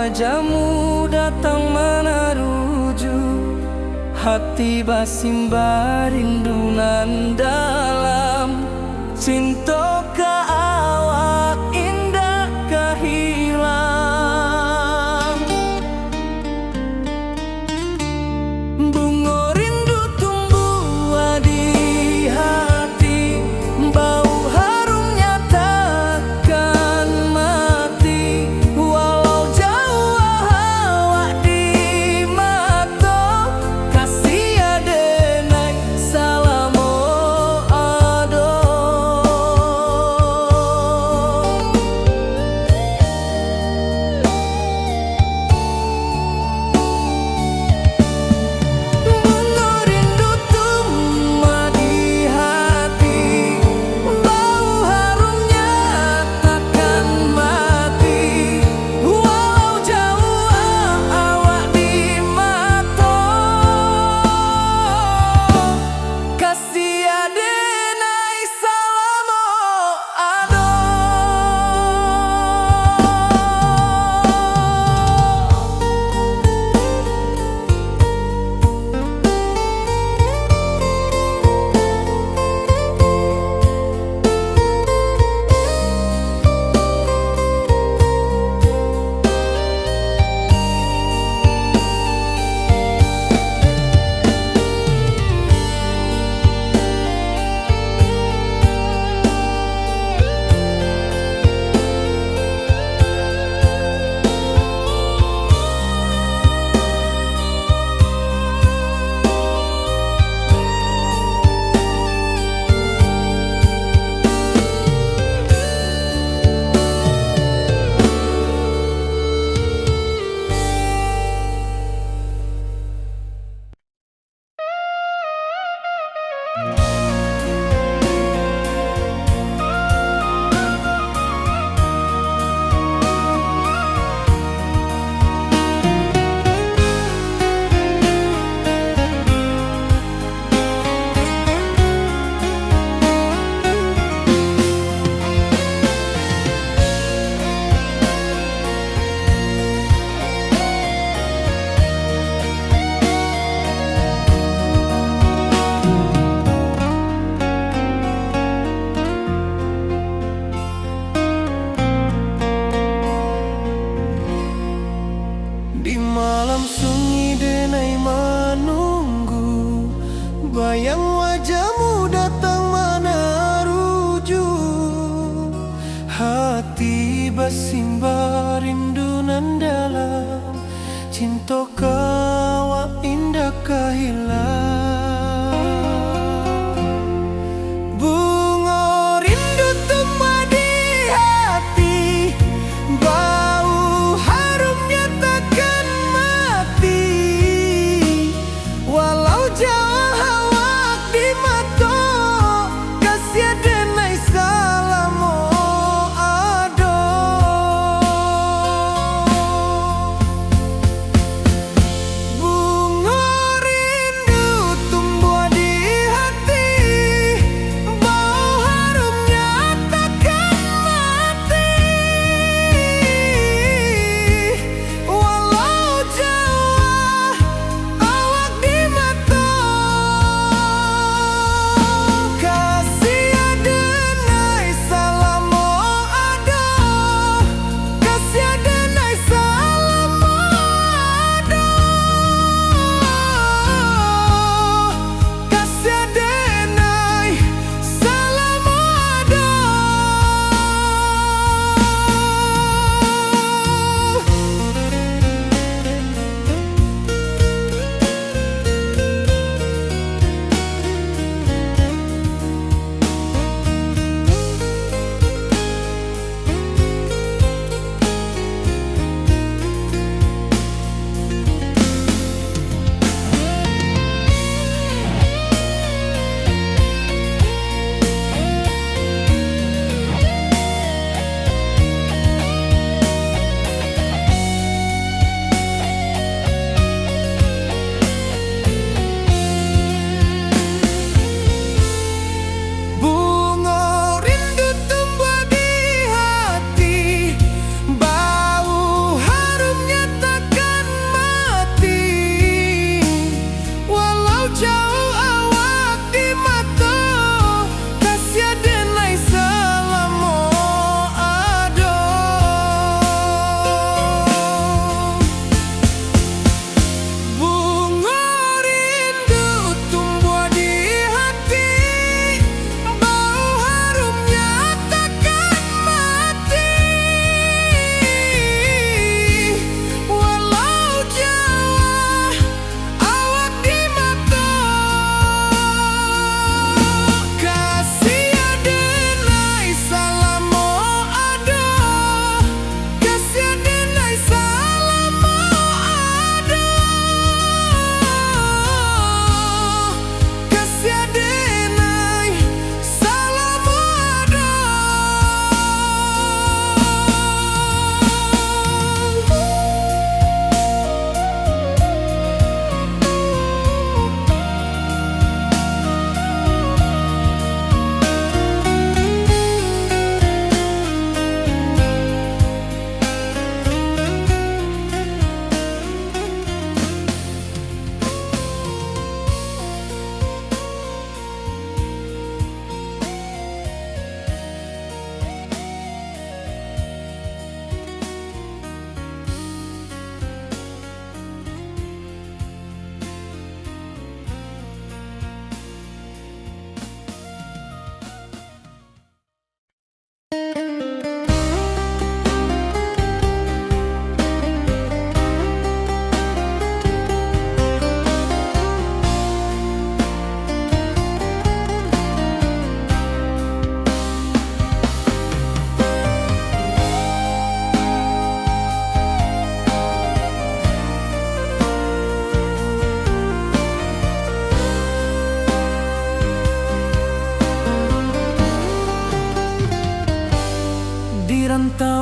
wajahmu datang menaruju, hati basimba rindu nan dalam. Cinta ka awak indah kahilang. Bunga rindu tumbuh di hati, bau harumnya takkan mati. Walau jauh awak di mata, kasih adenai salamo ado. Bunga rindu tumbuh di hati, bau harumnya takkan mati. Walau jauh awak di mata, kasih adenai salamo ado. Di malam sunyi denai menunggu, bayang wajahmu datang menaruju, hati basimba rindu nan dalam. Cinta kawa indah kahilang. Bunga rindu tumbuh di hati, bau harumnya takkan mati. Walau jauh awak di mata, kasih adenai salamo ado. Bunga rindu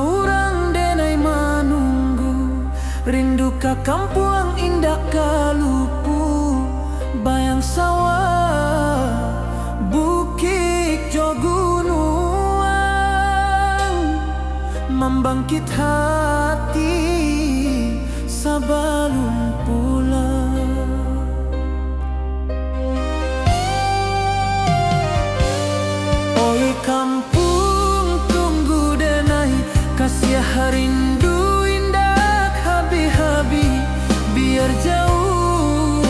urang denai manunggu, rindu ka kampung indah kalupu, bayang sawah bukit jo gunung, membangkit hati sebelum pulang. Oi kampung tunggu denai, kasih rindu indah habi-habi, biar jauh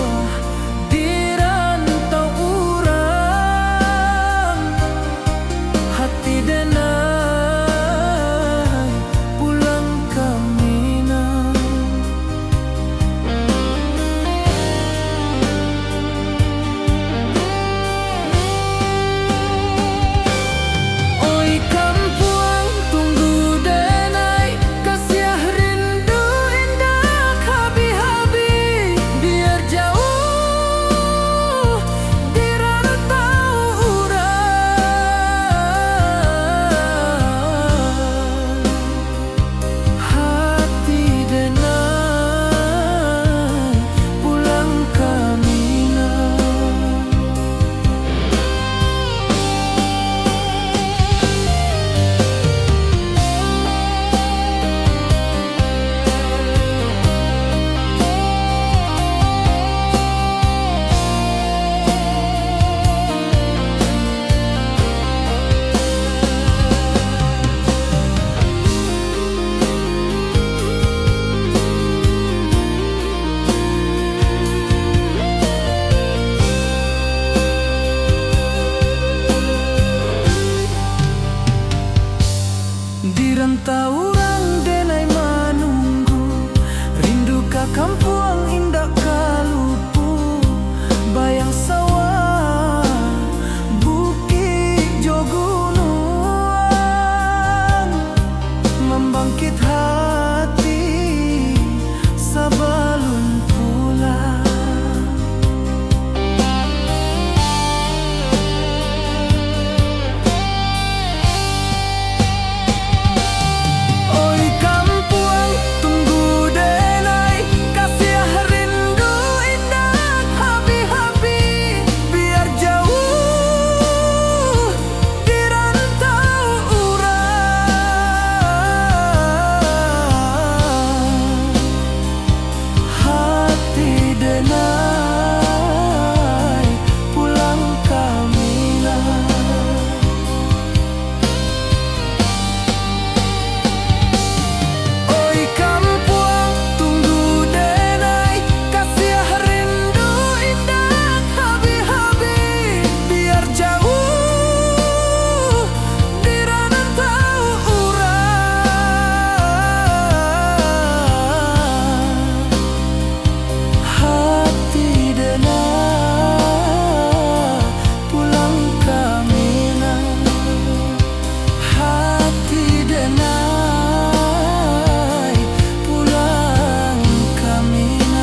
di rantau urang, hati denai pulang ke Minang. Oi kampung tunggu denai, kasih rindu indah habi-habi, biar jauh di rantau urang, hati denai pulang ke Minang. Di rantau urang denai manunggu, rindu ka kampung indah kalupu, bayang sawah bukit jo gunung, membangkit hati sebelum pulang. Oi kampung tunggu denai, kasih rindu indah habi-habi, biar jauh di rantau urang, hati denai pulang ke Minang. Oi kampung tunggu denai, kasih rindu indah habi-habi, biar jauh di rantau urang, hati denai pulang ke Minang, hati denai pulang ke Minang.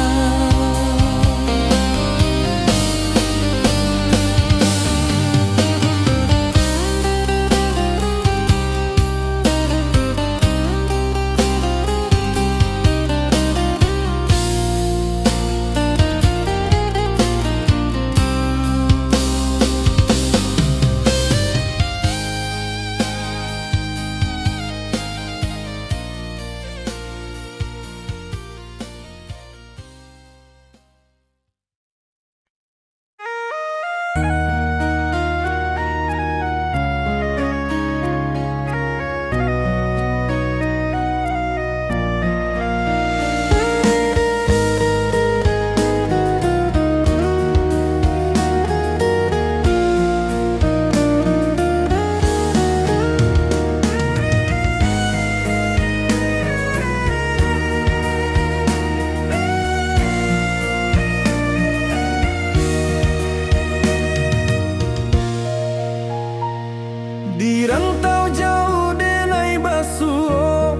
Di rantau jauh denai basuh,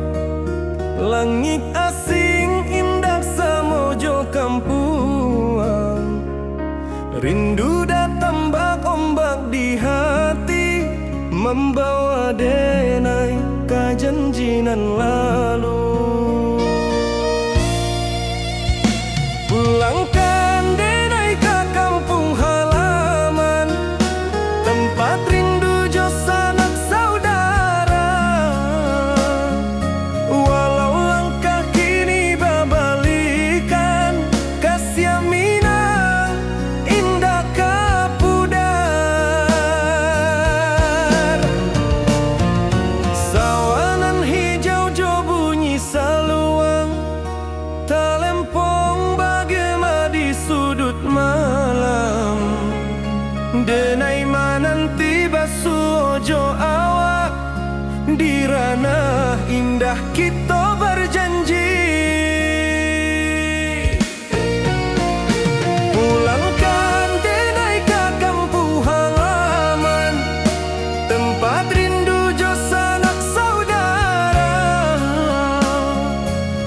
langit asing indah samojo kampuang, rindu datang bak ombak di hati, membawa denai ka janjina kenangan lalu. Pulangkan denai ke kampung halaman, tempat rindu jo sanak saudara. Walau langkah kini babalikan, kasih Minang indah kapudar. Sawangan hijau jo bunyi saluang, talempong bagema di sudut malam. Denai mananti basuh jo awak, di ranah indah kita berjanji. Pulangkan denai ke kampung halaman, tempat rindu jo sanak saudara.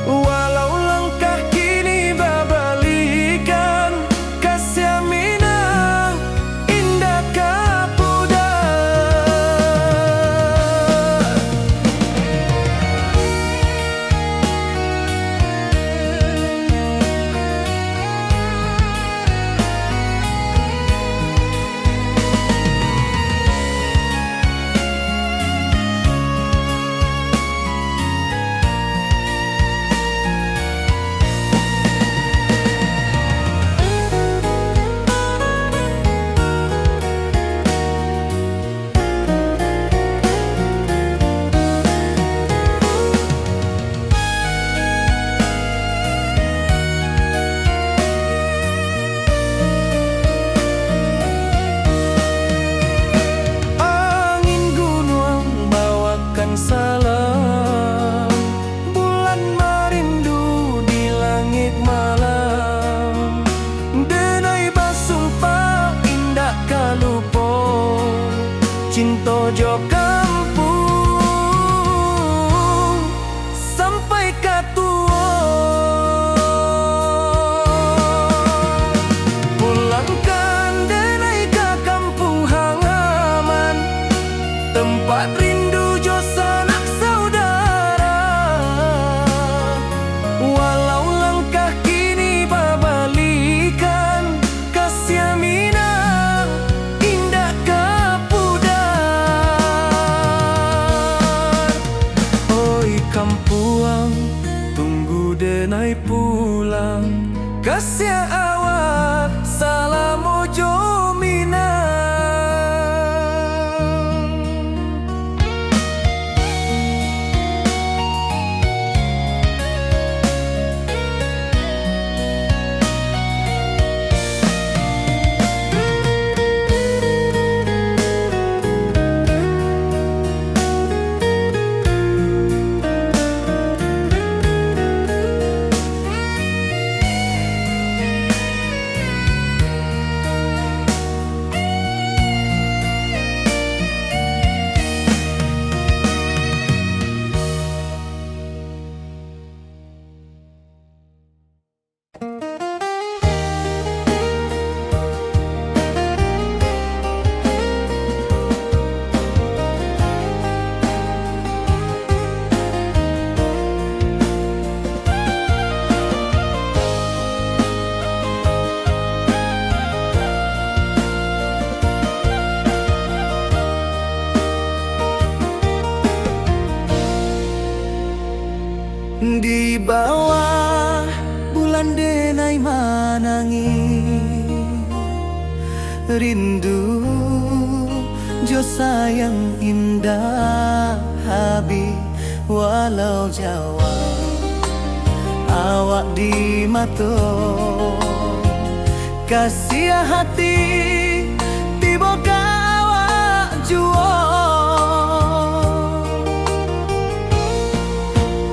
Walau langkah kini babalikan, kasih Minang indah kapudar. Angin gunung bawakan salam, bulan merindu di langit malam. Denai basumpah indah kalupo, cinta jo kampung sampai katua. Pulangkan denai ke kampung halaman, tempat rindu jo sanak saudara. Walau langkah kini babalikan, kasih Minang indah kapudar. Oi kampuang, tunggu denai pulang, kasih awak salamu jo Minang. Di bawah bulan denai manangi, rindu jo sayang indah habi. Walau Jawa awak di mato, kasih hati tiba awak juo.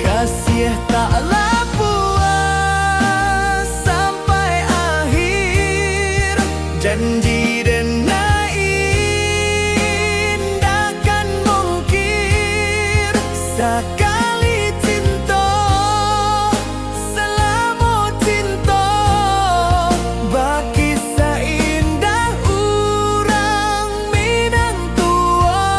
Kasih taklah puas sampai akhir, janji denai indah kan mungkir. Sekali cinta selama cinta, baki seindah urang Minang tua.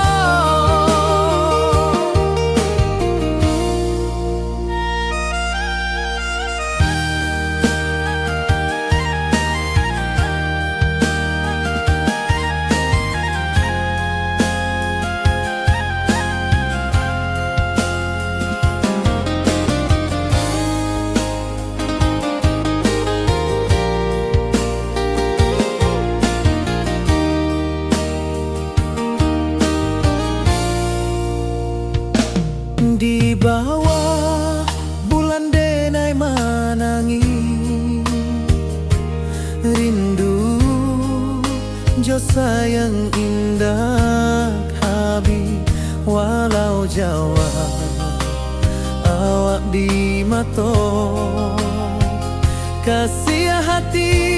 bawah bulan denai manangi, rindu jo sayang indah habi, walau Jawa awak di mato kasih hati